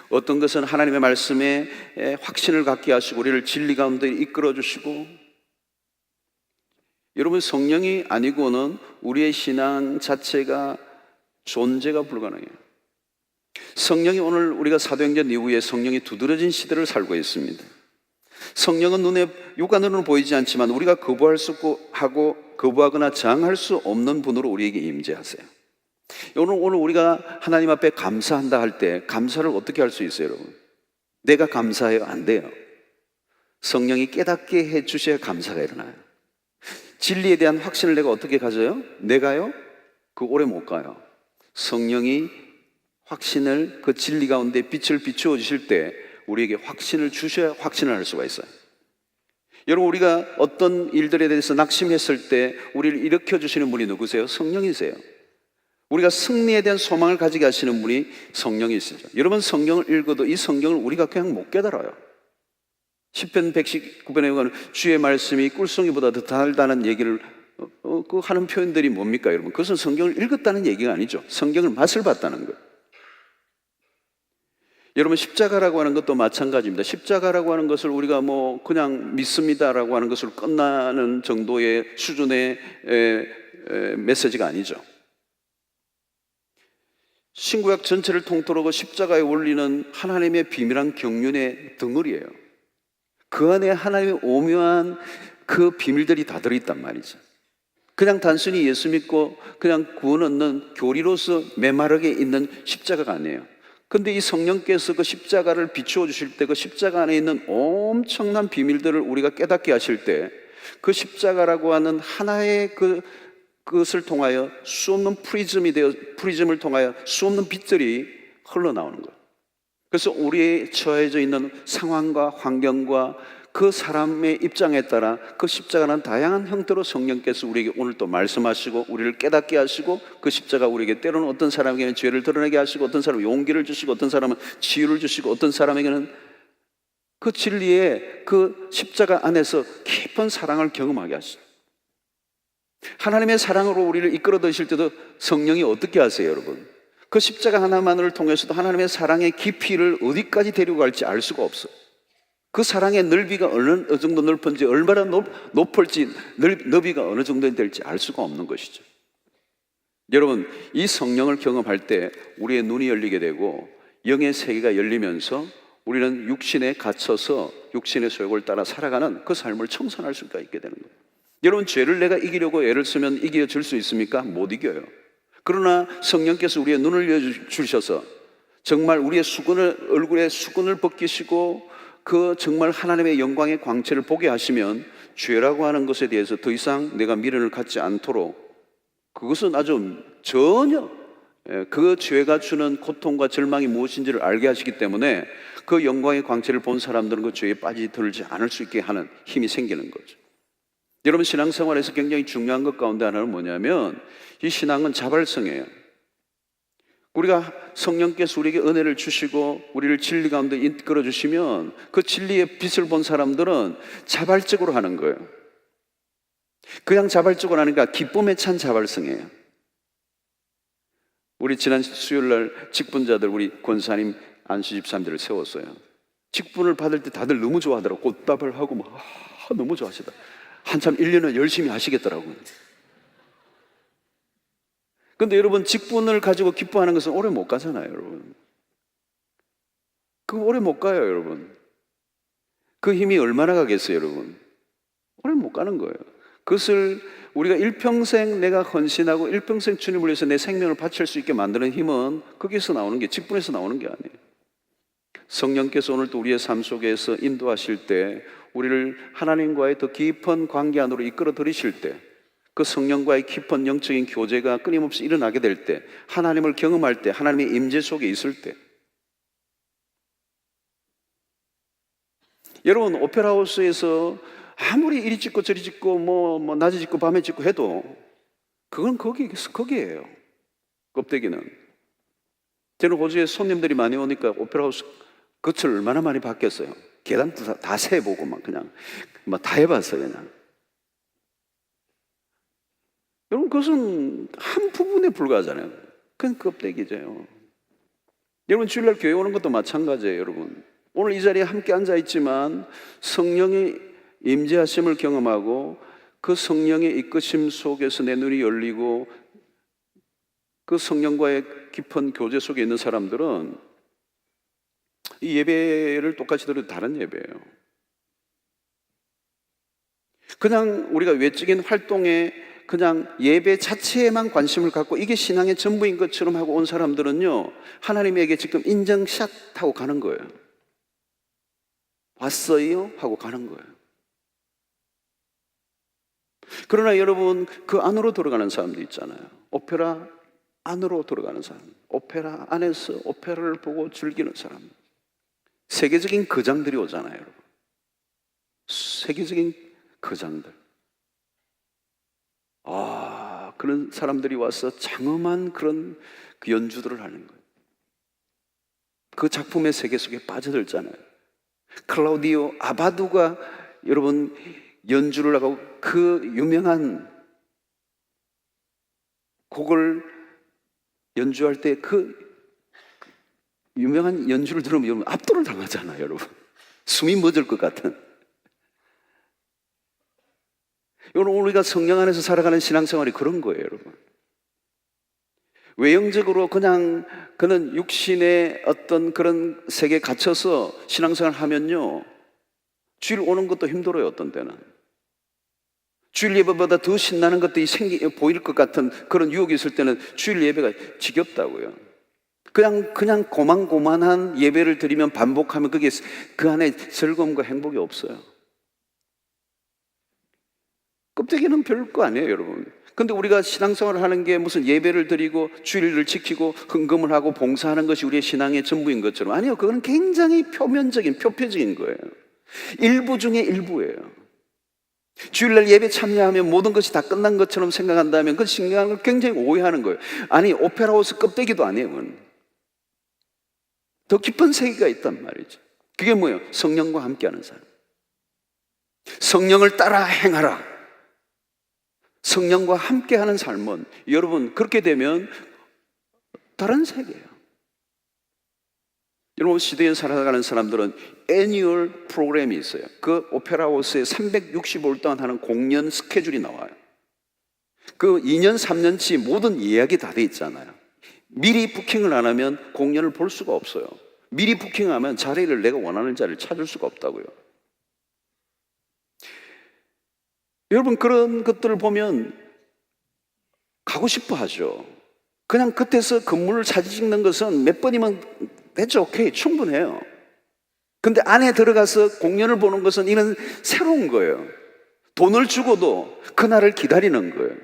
S1: 어떤 것은 하나님의 말씀에 확신을 갖게 하시고 우리를 진리 가운데 이끌어 주시고, 여러분, 성령이 아니고는 우리의 신앙 자체가 존재가 불가능해요. 성령이 오늘 우리가 사도행전 이후에 성령이 두드러진 시대를 살고 있습니다. 성령은 육안으로는 보이지 않지만 우리가 거부할 수 하고 거부하거나 저항할 수 없는 분으로 우리에게 임재하세요. 오늘 우리가 하나님 앞에 감사한다 할 때 감사를 어떻게 할 수 있어요, 여러분? 내가 감사해요? 안 돼요. 성령이 깨닫게 해 주셔야 감사가 일어나요. 진리에 대한 확신을 내가 어떻게 가져요? 내가요? 그 오래 못 가요. 성령이 확신을, 그 진리 가운데 빛을 비추어 주실 때 우리에게 확신을 주셔야 확신을 할 수가 있어요. 여러분, 우리가 어떤 일들에 대해서 낙심했을 때 우리를 일으켜 주시는 분이 누구세요? 성령이세요. 우리가 승리에 대한 소망을 가지게 하시는 분이 성령이시죠. 여러분, 성경을 읽어도 이 성경을 우리가 그냥 못 깨달아요. 시편 119편에 보면 주의 말씀이 꿀송이보다 더 달다는 얘기를 하는 표현들이 뭡니까, 여러분? 그것은 성경을 읽었다는 얘기가 아니죠. 성경을 맛을 봤다는 거예요. 여러분, 십자가라고 하는 것도 마찬가지입니다. 십자가라고 하는 것을 우리가 그냥 믿습니다라고 하는 것을 끝나는 정도의 수준의 메시지가 아니죠. 신구약 전체를 통틀어 십자가의 원리는 하나님의 비밀한 경륜의 덩어리예요. 그 안에 하나님의 오묘한 그 비밀들이 다 들어있단 말이죠. 그냥 단순히 예수 믿고 그냥 구원 얻는 교리로서 메마르게 있는 십자가가 아니에요. 근데 이 성령께서 그 십자가를 비추어 주실 때 그 십자가 안에 있는 엄청난 비밀들을 우리가 깨닫게 하실 때 그 십자가라고 하는 하나의 그것을 통하여 수없는 프리즘을 통하여 수없는 빛들이 흘러나오는 거예요. 그래서 우리의 처해져 있는 상황과 환경과 그 사람의 입장에 따라 그 십자가는 다양한 형태로 성령께서 우리에게 오늘 또 말씀하시고 우리를 깨닫게 하시고 그 십자가 우리에게 때로는 어떤 사람에게는 죄를 드러내게 하시고 어떤 사람은 용기를 주시고 어떤 사람은 치유를 주시고 어떤 사람에게는 그 진리의 그 십자가 안에서 깊은 사랑을 경험하게 하시죠. 하나님의 사랑으로 우리를 이끌어 드실 때도 성령이 어떻게 하세요, 여러분? 그 십자가 하나만을 통해서도 하나님의 사랑의 깊이를 어디까지 데리고 갈지 알 수가 없어요. 그 사랑의 넓이가 어느 정도 넓은지, 얼마나 높을지, 너비가 어느 정도 될지 알 수가 없는 것이죠. 여러분, 이 성령을 경험할 때 우리의 눈이 열리게 되고 영의 세계가 열리면서 우리는 육신에 갇혀서 육신의 소욕을 따라 살아가는 그 삶을 청산할 수가 있게 되는 거예요. 여러분, 죄를 내가 이기려고 애를 쓰면 이겨질 수 있습니까? 못 이겨요. 그러나 성령께서 우리의 눈을 열어주셔서 정말 우리의 얼굴에 수건을 벗기시고 그 정말 하나님의 영광의 광채를 보게 하시면 죄라고 하는 것에 대해서 더 이상 내가 미련을 갖지 않도록, 그것은 아주 전혀 그 죄가 주는 고통과 절망이 무엇인지를 알게 하시기 때문에 그 영광의 광채를 본 사람들은 그 죄에 빠지들지 않을 수 있게 하는 힘이 생기는 거죠. 여러분, 신앙생활에서 굉장히 중요한 것 가운데 하나는 뭐냐면 이 신앙은 자발성이에요. 우리가 성령께서 우리에게 은혜를 주시고 우리를 진리 가운데 이끌어 주시면 그 진리의 빛을 본 사람들은 자발적으로 하는 거예요. 그냥 자발적으로 하니까 기쁨에 찬 자발성이에요. 우리 지난 수요일 날 직분자들 우리 권사님 안수 집사님들을 세웠어요. 직분을 받을 때 다들 너무 좋아하더라고. 꽃다발 하고 막 너무 좋아하시다. 한참 1년을 열심히 하시겠더라고요. 근데 여러분, 직분을 가지고 기뻐하는 것은 오래 못 가잖아요, 여러분. 그거 오래 못 가요, 여러분. 그 힘이 얼마나 가겠어요, 여러분? 오래 못 가는 거예요. 그것을 우리가 일평생 내가 헌신하고 일평생 주님을 위해서 내 생명을 바칠 수 있게 만드는 힘은 거기서 나오는 게, 직분에서 나오는 게 아니에요. 성령께서 오늘도 우리의 삶 속에서 인도하실 때, 우리를 하나님과의 더 깊은 관계 안으로 이끌어 들이실 때, 그 성령과의 깊은 영적인 교제가 끊임없이 일어나게 될 때, 하나님을 경험할 때, 하나님의 임재 속에 있을 때, 여러분, 오페라하우스에서 아무리 이리 찍고 저리 찍고 뭐 낮에 찍고 밤에 찍고 해도 그건 거기에요. 껍데기는. 저는 호주에 손님들이 많이 오니까 오페라하우스 겉을 얼마나 많이 봤겠어요. 계단도 다 세보고 막 그냥 막 다 해봤어요, 그냥. 여러분, 그것은 한 부분에 불과하잖아요. 그건 껍데기죠. 여러분, 주일날 교회 오는 것도 마찬가지예요, 여러분. 오늘 이 자리에 함께 앉아 있지만 성령의 임재하심을 경험하고 그 성령의 이끄심 속에서 내 눈이 열리고 그 성령과의 깊은 교제 속에 있는 사람들은 이 예배를 똑같이 들어도 다른 예배예요. 그냥 우리가 외적인 활동에 그냥 예배 자체에만 관심을 갖고 이게 신앙의 전부인 것처럼 하고 온 사람들은요, 하나님에게 지금 인정샷 하고 가는 거예요. 왔어요? 하고 가는 거예요. 그러나 여러분, 그 안으로 들어가는 사람도 있잖아요. 오페라 안으로 들어가는 사람, 오페라 안에서 오페라를 보고 즐기는 사람. 세계적인 거장들이 오잖아요, 여러분. 세계적인 거장들. 그런 사람들이 와서 장엄한 그런 그 연주들을 하는 거예요. 그 작품의 세계 속에 빠져들잖아요. 클라우디오 아바두가 여러분 연주를 하고 그 유명한 곡을 연주할 때 그 유명한 연주를 들으면 여러분 압도를 당하잖아요, 여러분. 숨이 멎을 것 같은. 여러분, 우리가 성령 안에서 살아가는 신앙생활이 그런 거예요, 여러분. 외형적으로 그냥 그는 육신의 어떤 그런 세계에 갇혀서 신앙생활 하면요, 주일 오는 것도 힘들어요, 어떤 때는. 주일 예배보다 더 신나는 것들이 보일 것 같은 그런 유혹이 있을 때는 주일 예배가 지겹다고요. 그냥 고만고만한 예배를 드리면 반복하면 그게 그 안에 즐거움과 행복이 없어요. 껍데기는 별거 아니에요, 여러분. 근데 우리가 신앙생활을 하는 게 무슨 예배를 드리고 주일을 지키고 헌금을 하고 봉사하는 것이 우리의 신앙의 전부인 것처럼, 아니요, 그건 굉장히 표표적인 거예요. 일부 중에 일부예요. 주일날 예배 참여하면 모든 것이 다 끝난 것처럼 생각한다면 그 신앙을 굉장히 오해하는 거예요. 아니, 오페라하우스 껍데기도 아니에요, 그건. 더 깊은 세계가 있단 말이죠. 그게 뭐예요? 성령과 함께하는 사람. 성령을 따라 행하라. 성령과 함께하는 삶은, 여러분, 그렇게 되면 다른 세계예요. 여러분, 시대에 살아가는 사람들은 애니얼 프로그램이 있어요. 그 오페라하우스에 365일 동안 하는 공연 스케줄이 나와요. 그 2년, 3년치 모든 예약이 다 돼 있잖아요. 미리 부킹을 안 하면 공연을 볼 수가 없어요. 미리 부킹하면 자리를, 내가 원하는 자리를 찾을 수가 없다고요. 여러분, 그런 것들을 보면 가고 싶어 하죠. 그냥 겉에서 건물을 사진 찍는 것은 몇 번이면 됐죠. 오케이, 충분해요. 근데 안에 들어가서 공연을 보는 것은 이런 새로운 거예요. 돈을 주고도 그날을 기다리는 거예요.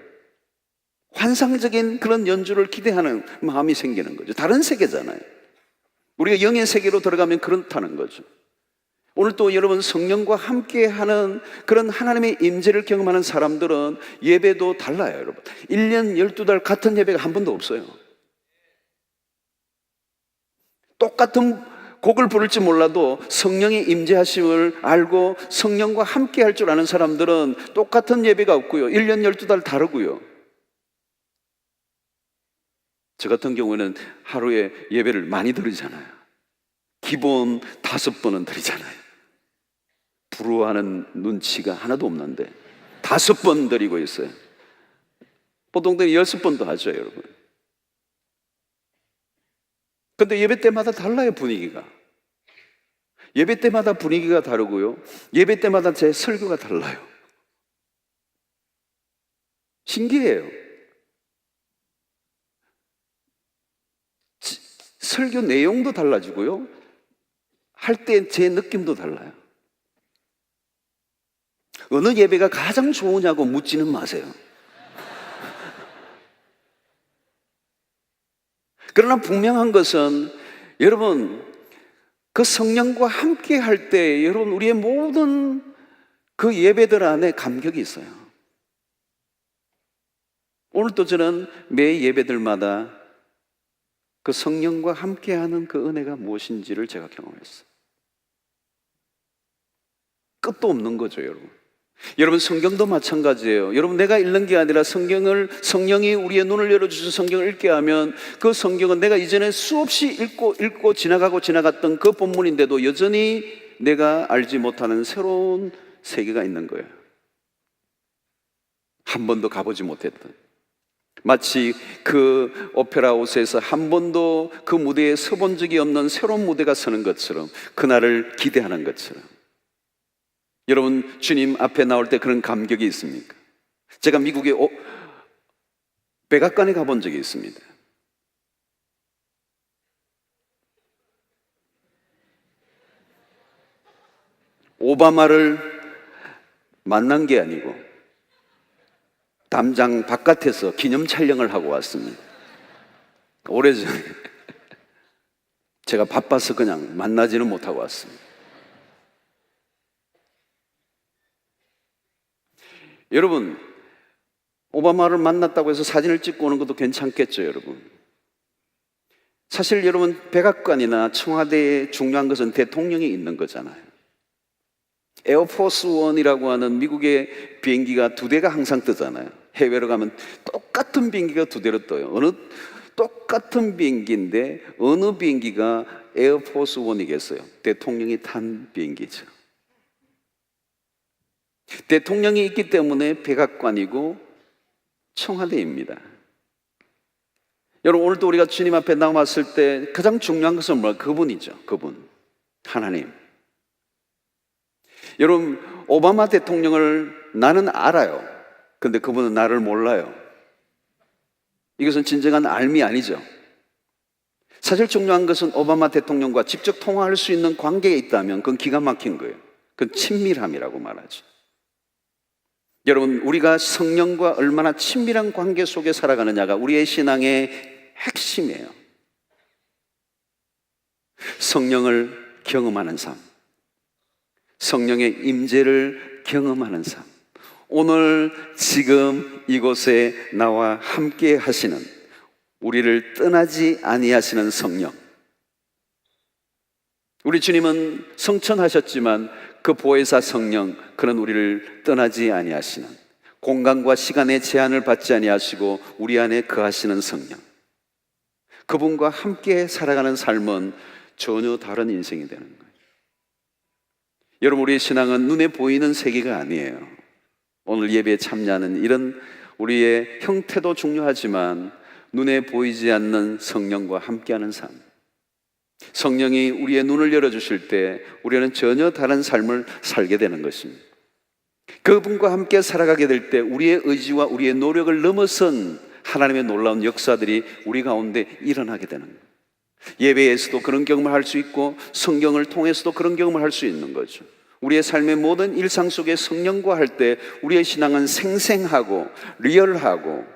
S1: 환상적인 그런 연주를 기대하는 마음이 생기는 거죠. 다른 세계잖아요. 우리가 영의 세계로 들어가면 그렇다는 거죠. 오늘 또 여러분, 성령과 함께하는 그런 하나님의 임재를 경험하는 사람들은 예배도 달라요, 여러분. 1년 12달 같은 예배가 한 번도 없어요. 똑같은 곡을 부를지 몰라도 성령의 임재하심을 알고 성령과 함께할 줄 아는 사람들은 똑같은 예배가 없고요, 1년 12달 다르고요. 저 같은 경우는 하루에 예배를 많이 들으잖아요. 기본 5번은 드리잖아요. 부러워하는 눈치가 하나도 없는데 5번 드리고 있어요. 보통들 6번도 하죠, 여러분. 근데 예배 때마다 달라요, 분위기가. 예배 때마다 분위기가 다르고요. 예배 때마다 제 설교가 달라요. 신기해요. 설교 내용도 달라지고요. 할 때 제 느낌도 달라요. 어느 예배가 가장 좋으냐고 묻지는 마세요. 그러나 분명한 것은 여러분, 그 성령과 함께 할 때 여러분 우리의 모든 그 예배들 안에 감격이 있어요. 오늘도 저는 매 예배들마다 그 성령과 함께하는 그 은혜가 무엇인지를 제가 경험했어요. 끝도 없는 거죠, 여러분. 여러분, 성경도 마찬가지예요. 여러분, 내가 읽는 게 아니라 성령이 우리의 눈을 열어주셔서 성경을 읽게 하면 그 성경은 내가 이전에 수없이 읽고 지나갔던 그 본문인데도 여전히 내가 알지 못하는 새로운 세계가 있는 거예요. 한 번도 가보지 못했던, 마치 그 오페라 하우스에서 한 번도 그 무대에 서본 적이 없는 새로운 무대가 서는 것처럼, 그날을 기대하는 것처럼. 여러분, 주님 앞에 나올 때 그런 감격이 있습니까? 제가 미국의 백악관에 가본 적이 있습니다. 오바마를 만난 게 아니고 담장 바깥에서 기념 촬영을 하고 왔습니다. 오래전에 제가 바빠서 그냥 만나지는 못하고 왔습니다. 여러분, 오바마를 만났다고 해서 사진을 찍고 오는 것도 괜찮겠죠, 여러분. 사실 여러분, 백악관이나 청와대에 중요한 것은 대통령이 있는 거잖아요. 에어포스 원이라고 하는 미국의 비행기가 2대가 항상 뜨잖아요. 해외로 가면 똑같은 비행기가 2대로 떠요. 똑같은 비행기인데 어느 비행기가 에어포스 원이겠어요? 대통령이 탄 비행기죠. 대통령이 있기 때문에 백악관이고 청와대입니다. 여러분, 오늘도 우리가 주님 앞에 나왔을 때 가장 중요한 것은 뭐야? 그분이죠. 그분, 하나님. 여러분, 오바마 대통령을 나는 알아요. 근데 그분은 나를 몰라요. 이것은 진정한 알미 아니죠. 사실 중요한 것은 오바마 대통령과 직접 통화할 수 있는 관계에 있다면 그건 기가 막힌 거예요. 그건 친밀함이라고 말하죠. 여러분, 우리가 성령과 얼마나 친밀한 관계 속에 살아가느냐가 우리의 신앙의 핵심이에요. 성령을 경험하는 삶, 성령의 임재를 경험하는 삶, 오늘 지금 이곳에 나와 함께 하시는, 우리를 떠나지 아니하시는 성령. 우리 주님은 성천하셨지만 그 보혜사 성령, 그는 우리를 떠나지 아니하시는, 공간과 시간의 제한을 받지 아니하시고 우리 안에 거하시는 성령. 그분과 함께 살아가는 삶은 전혀 다른 인생이 되는 거예요. 여러분, 우리의 신앙은 눈에 보이는 세계가 아니에요. 오늘 예배에 참여하는 이런 우리의 형태도 중요하지만 눈에 보이지 않는 성령과 함께하는 삶, 성령이 우리의 눈을 열어주실 때 우리는 전혀 다른 삶을 살게 되는 것입니다. 그분과 함께 살아가게 될 때 우리의 의지와 우리의 노력을 넘어선 하나님의 놀라운 역사들이 우리 가운데 일어나게 되는 거예요. 예배에서도 그런 경험을 할 수 있고 성경을 통해서도 그런 경험을 할 수 있는 거죠. 우리의 삶의 모든 일상 속에 성령과 할 때 우리의 신앙은 생생하고 리얼하고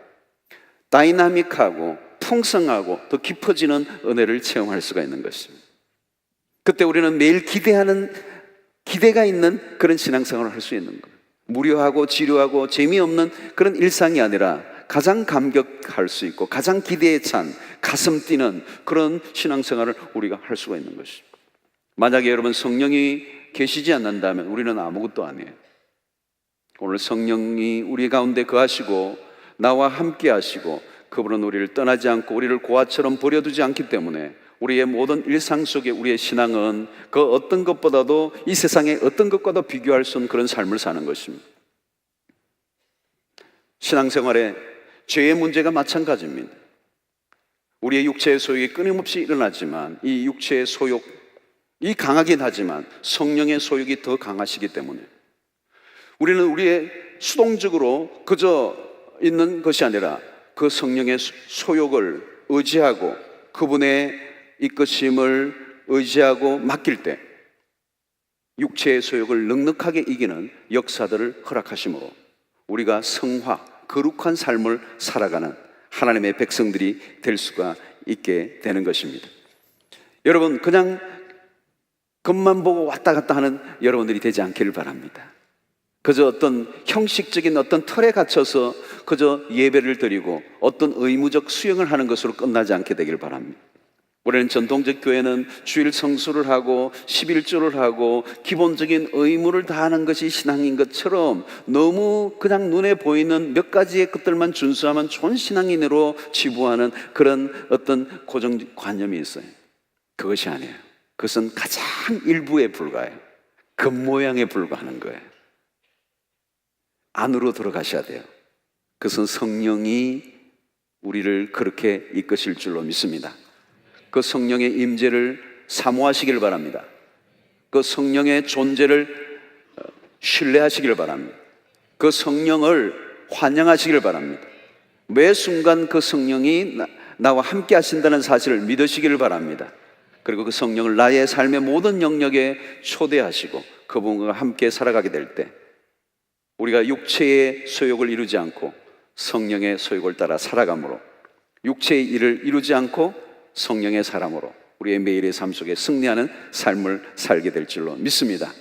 S1: 다이나믹하고 풍성하고 더 깊어지는 은혜를 체험할 수가 있는 것입니다. 그때 우리는 매일 기대가 있는 그런 신앙생활을 할 수 있는 거예요. 무료하고 지루하고 재미없는 그런 일상이 아니라 가장 감격할 수 있고 가장 기대에 찬 가슴 뛰는 그런 신앙생활을 우리가 할 수가 있는 것입니다. 만약에 여러분 성령이 계시지 않는다면 우리는 아무것도 아니에요. 오늘 성령이 우리 가운데 거하시고 나와 함께 하시고 그분은 우리를 떠나지 않고 우리를 고아처럼 버려두지 않기 때문에 우리의 모든 일상 속에 우리의 신앙은 그 어떤 것보다도 이 세상의 어떤 것과도 비교할 수 없는 그런 삶을 사는 것입니다. 신앙생활에 죄의 문제가 마찬가지입니다. 우리의 육체의 소욕이 끊임없이 일어나지만 이 육체의 소욕이 강하긴 하지만 성령의 소욕이 더 강하시기 때문에 우리는 우리의 수동적으로 그저 있는 것이 아니라 그 성령의 소욕을 의지하고 그분의 이끄심을 의지하고 맡길 때 육체의 소욕을 넉넉하게 이기는 역사들을 허락하심으로 우리가 성화, 거룩한 삶을 살아가는 하나님의 백성들이 될 수가 있게 되는 것입니다. 여러분, 그냥 겉만 보고 왔다 갔다 하는 여러분들이 되지 않기를 바랍니다. 그저 어떤 형식적인 어떤 틀에 갇혀서 그저 예배를 드리고 어떤 의무적 수행을 하는 것으로 끝나지 않게 되길 바랍니다. 우리는 전통적 교회는 주일 성수를 하고 11조를 하고 기본적인 의무를 다하는 것이 신앙인 것처럼 너무 그냥 눈에 보이는 몇 가지의 것들만 준수하면 좋은 신앙인으로 치부하는 그런 어떤 고정관념이 있어요. 그것이 아니에요. 그것은 가장 일부에 불과해요. 겉모양에 불과하는 거예요. 안으로 들어가셔야 돼요. 그것은 성령이 우리를 그렇게 이끄실 줄로 믿습니다. 그 성령의 임재를 사모하시길 바랍니다. 그 성령의 존재를 신뢰하시길 바랍니다. 그 성령을 환영하시길 바랍니다. 매 순간 그 성령이 나와 함께 하신다는 사실을 믿으시기를 바랍니다. 그리고 그 성령을 나의 삶의 모든 영역에 초대하시고 그분과 함께 살아가게 될 때 우리가 육체의 소욕을 이루지 않고 성령의 소욕을 따라 살아감으로 육체의 일을 이루지 않고 성령의 사람으로 우리의 매일의 삶 속에 승리하는 삶을 살게 될 줄로 믿습니다.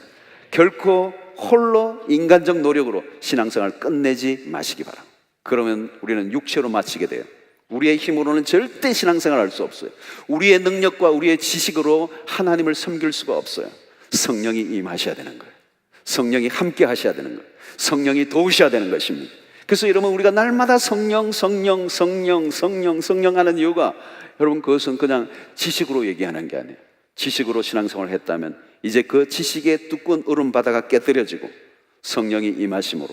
S1: 결코 홀로 인간적 노력으로 신앙생활을 끝내지 마시기 바랍니다. 그러면 우리는 육체로 마치게 돼요. 우리의 힘으로는 절대 신앙생활을 할 수 없어요. 우리의 능력과 우리의 지식으로 하나님을 섬길 수가 없어요. 성령이 임하셔야 되는 거예요. 성령이 함께 하셔야 되는 거예요. 성령이 도우셔야 되는 것입니다. 그래서 여러분, 우리가 날마다 성령 하는 이유가 여러분, 그것은 그냥 지식으로 얘기하는 게 아니에요. 지식으로 신앙생활을 했다면 이제 그 지식의 두꺼운 얼음바다가 깨뜨려지고 성령이 임하심으로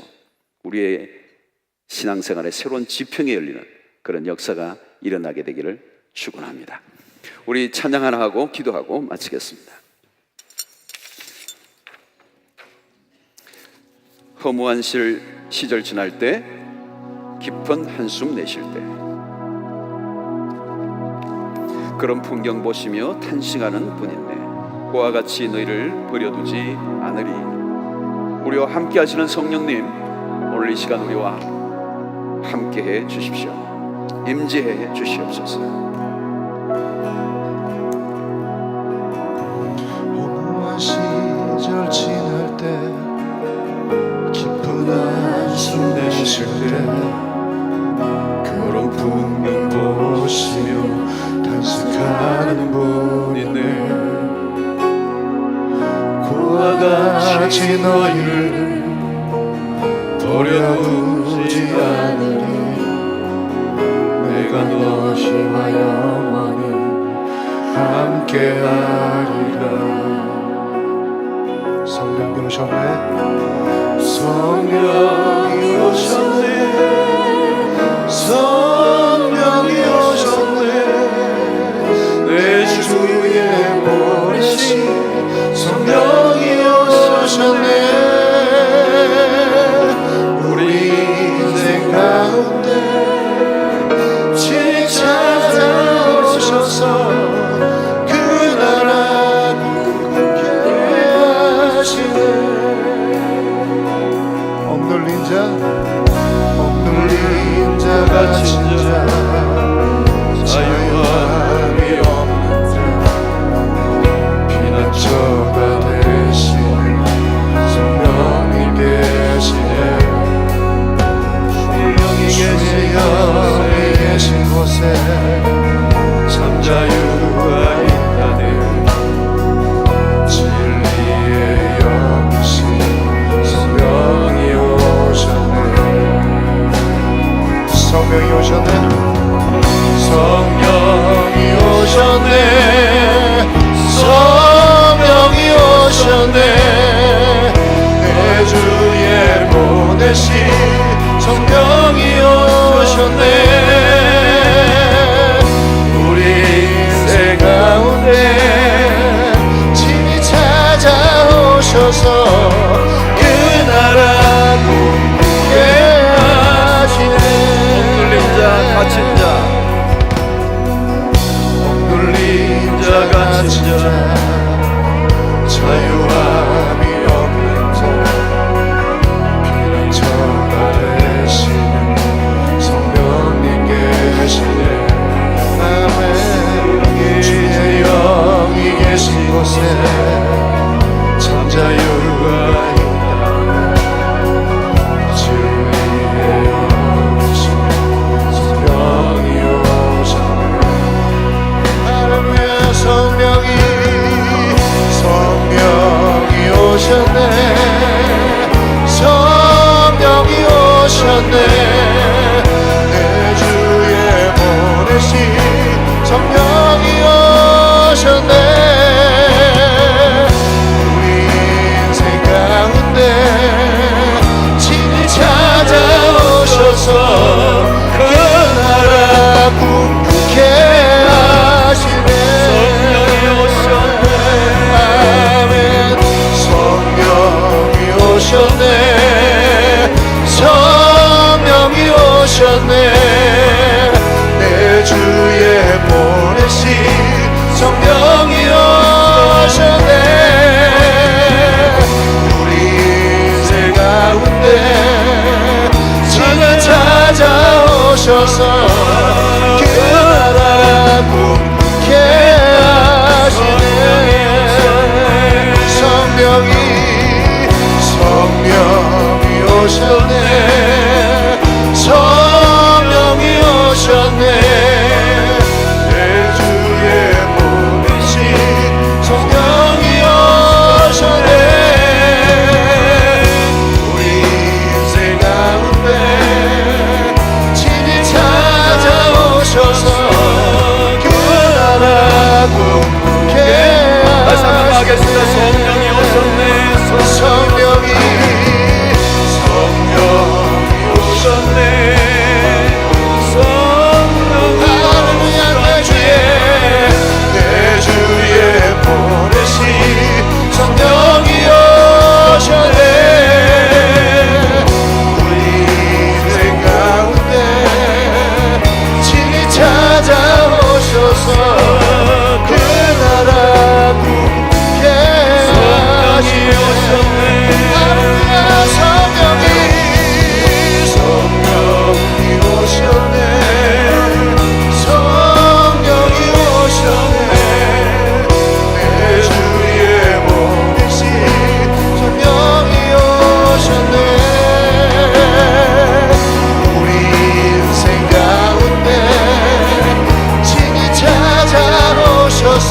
S1: 우리의 신앙생활의 새로운 지평이 열리는 그런 역사가 일어나게 되기를 축원합니다. 우리 찬양 하나 하고 기도하고 마치겠습니다. 허무한 시절 지날 때, 깊은 한숨 내쉴 때, 그런 풍경 보시며 탄식하는 분인데 그와 같이 너희를 버려두지 않으리. 우리와 함께 하시는 성령님, 오늘 이 시간 우리와 함께해 주십시오. 임재해 주시옵소서.
S2: 허무한 시절 지날 때, 깊은 한숨 내쉴 때, 그런 풍경 보시며 탄식하는 분이네. 그와 같이 너희를 버려두지 않으리. 내가 너희와 영원히 함께하리라. 성령이 오셨네. 성령이 오셨네. 성령이 오셨네. 내 주위에 보내신 성령이 오셨네. 우리 인생 가운데 찾아오셔서 그 나라 굳게 하시네. 억눌린 자 갇힌 자 자유함이 없는 자 피난처가 되신 성령이 계시네. 성령이 계신 곳에 참 자유가 있다네. 진리의 영이신 성령이 오셨네. 성령이 오셨네. 성령이 오셨네. 보내신 성령이 오셨네. 우리 인생 가운데 친히 찾아오셔서 그 나라 꿈꾸게 하시네.
S1: 억눌린 자 갇힌 자
S2: 억눌린 자 갇힌 자 자유함이 없는 자 피난처가 되시는 성령님 계시네. 아멘. 주의 영이 계신 곳에 참 자유가 있다네. 주의 영이신 성령이 오셨네. 할렐루야. 성령이 오셨네. 성령이 오셨네. 내 주에 보내신 성령이 오셨네. 우리 인생 가운데 친히 찾아오셔서 그 나라 꿈꾸게 하시네. 성령이 오셨네. 아멘. 성령이 오셨네. 성령이 오셨네. 내 주에 보내신 성령이 오셨네. 우리 인생 가운데 친히 찾아오셔서 그 나라 꿈꾸게 하시네. 성령이 오셨네. 성령이 오셨네. 내 주에 보내신 성령이 오셨네. 우리 인생 가운데 친히 찾아오셔서 그 나라 꿈꾸게
S1: 다시 한번 하겠습니다. 성령이 오셨네.
S2: 성령이 오셨네. 할렐루야. 내 주에 보내신 성령이 오셨네. 우리 인생 가운데 친히 찾아오셔서 그 나라 꿈꾸게 하시네. 할렐루야. 성령이 오셨네. 성령이 오셨네. 내 주에 보내신 성령이 오셨네. 우리 인생 가운데 친히 찾아오셔서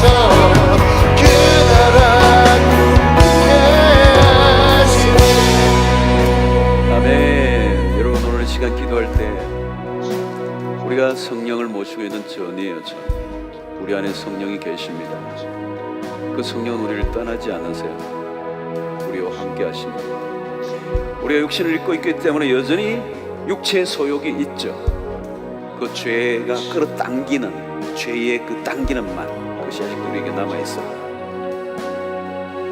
S2: 그 나라 꿈꾸게 하시네.
S1: 아멘. 여러분 오늘 시간 기도할 때 우리가 성령을 모시고 있는 전이에요. 전. 우리 안에 성령이 계십니다. 그 성령은 우리를 떠나지 않으세요. 우리와 함께 하십니다. 우리가 육신을 입고 있기 때문에 여전히 육체의 소욕이 있죠. 그 죄가 끌어당기는 죄의 그 당기는 맛, 그것이 아직도 우리에게 남아있어요.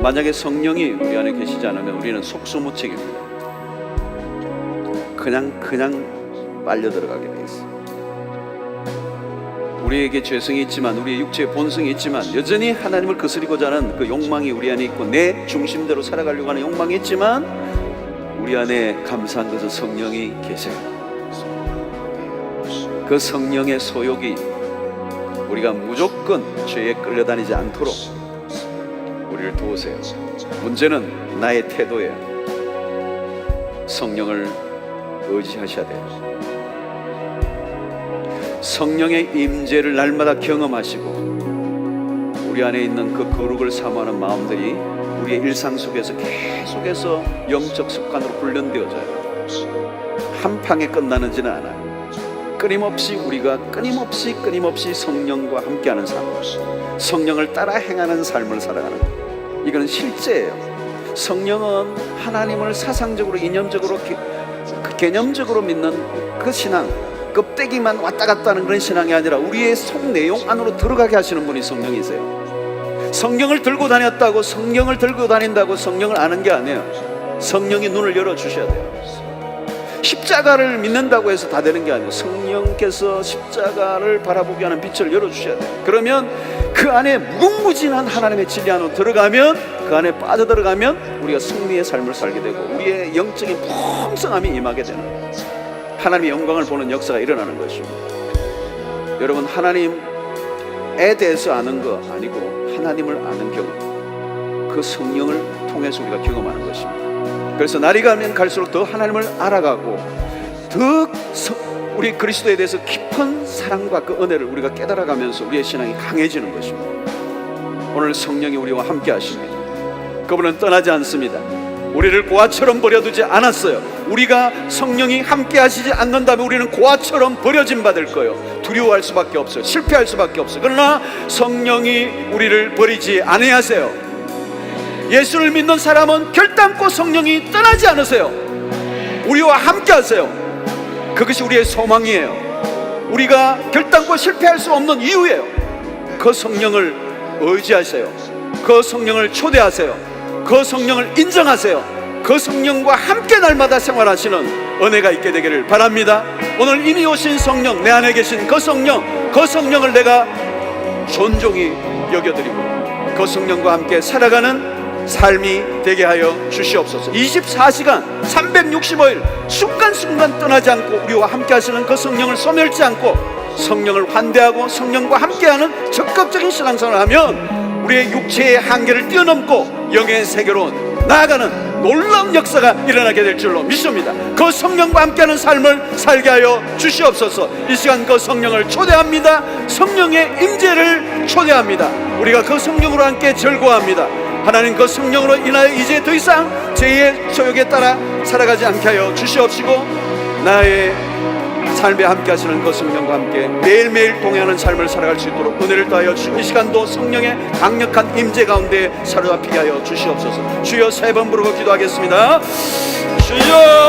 S1: 만약에 성령이 우리 안에 계시지 않으면 우리는 속수무책입니다. 그냥 빨려 들어가게 돼 있어. 우리에게 죄성이 있지만, 우리의 육체의 본성이 있지만, 여전히 하나님을 거스리고자 하는 그 욕망이 우리 안에 있고, 내 중심대로 살아가려고 하는 욕망이 있지만, 우리 안에 감사한 것은 성령이 계세요. 그 성령의 소욕이 우리가 무조건 죄에 끌려다니지 않도록 우리를 도우세요. 문제는 나의 태도예요. 성령을 의지하셔야 돼요. 성령의 임재를 날마다 경험하시고 우리 안에 있는 그 거룩을 사모하는 마음들이 우리의 일상 속에서 계속해서 영적 습관으로 훈련되어져요. 한 방에 끝나는지는 않아요. 끊임없이 우리가 끊임없이 성령과 함께하는 삶, 성령을 따라 행하는 삶을 살아가는 거예요. 이건 실제예요. 성령은 하나님을 사상적으로 이념적으로 개념적으로 믿는 그 신앙, 껍데기만 왔다 갔다 하는 그런 신앙이 아니라 우리의 속 내용 안으로 들어가게 하시는 분이 성령이세요. 성경을 들고 다녔다고, 성경을 들고 다닌다고 성령을 아는 게 아니에요. 성령이 눈을 열어주셔야 돼요. 십자가를 믿는다고 해서 다 되는 게 아니에요. 성령께서 십자가를 바라보게 하는 빛을 열어주셔야 돼요. 그러면 그 안에 무궁무진한 하나님의 진리 안으로 들어가면, 그 안에 빠져들어가면 우리가 승리의 삶을 살게 되고 우리의 영적인 풍성함이 임하게 되는 거예요. 하나님의 영광을 보는 역사가 일어나는 것입니다. 여러분, 하나님에 대해서 아는 거 아니고 하나님을 아는 경험, 그 성령을 통해서 우리가 경험하는 것입니다. 그래서 날이 가면 갈수록 더 하나님을 알아가고 더 우리 그리스도에 대해서 깊은 사랑과 그 은혜를 우리가 깨달아가면서 우리의 신앙이 강해지는 것입니다. 오늘 성령이 우리와 함께 하십니다. 그분은 떠나지 않습니다. 우리를 고아처럼 버려두지 않았어요. 우리가 성령이 함께 하시지 않는다면 우리는 고아처럼 버려진 받을 거예요. 두려워할 수밖에 없어요. 실패할 수밖에 없어요. 그러나 성령이 우리를 버리지 아니하세요. 예수를 믿는 사람은 결단코 성령이 떠나지 않으세요. 우리와 함께 하세요. 그것이 우리의 소망이에요. 우리가 결단코 실패할 수 없는 이유예요. 그 성령을 의지하세요. 그 성령을 초대하세요. 그 성령을 인정하세요. 그 성령과 함께 날마다 생활하시는 은혜가 있게 되기를 바랍니다. 오늘 이미 오신 성령, 내 안에 계신 그 성령을 내가 존중히 여겨드리고 그 성령과 함께 살아가는 삶이 되게 하여 주시옵소서. 24시간 365일 순간순간 떠나지 않고 우리와 함께 하시는 그 성령을 소멸치 않고 성령을 환대하고 성령과 함께하는 적극적인 신앙생활을 하면 우리의 육체의 한계를 뛰어넘고 영의 세계로 나아가는 놀라운 역사가 일어나게 될 줄로 믿습니다. 그 성령과 함께하는 삶을 살게 하여 주시옵소서. 이 시간 그 성령을 초대합니다. 성령의 임재를 초대합니다. 우리가 그 성령으로 함께 절거합니다. 하나님, 그 성령으로 인하여 이제 더 이상 죄의 소욕에 따라 살아가지 않게 하여 주시옵시고 나의 삶에 함께 하시는 그 성령과 함께 매일매일 동행하는 삶을 살아갈 수 있도록 은혜를 더하여 주시고 이 시간도 성령의 강력한 임재 가운데 사로잡히게 하여 주시옵소서. 주여, 세 번 부르고 기도하겠습니다. 주여.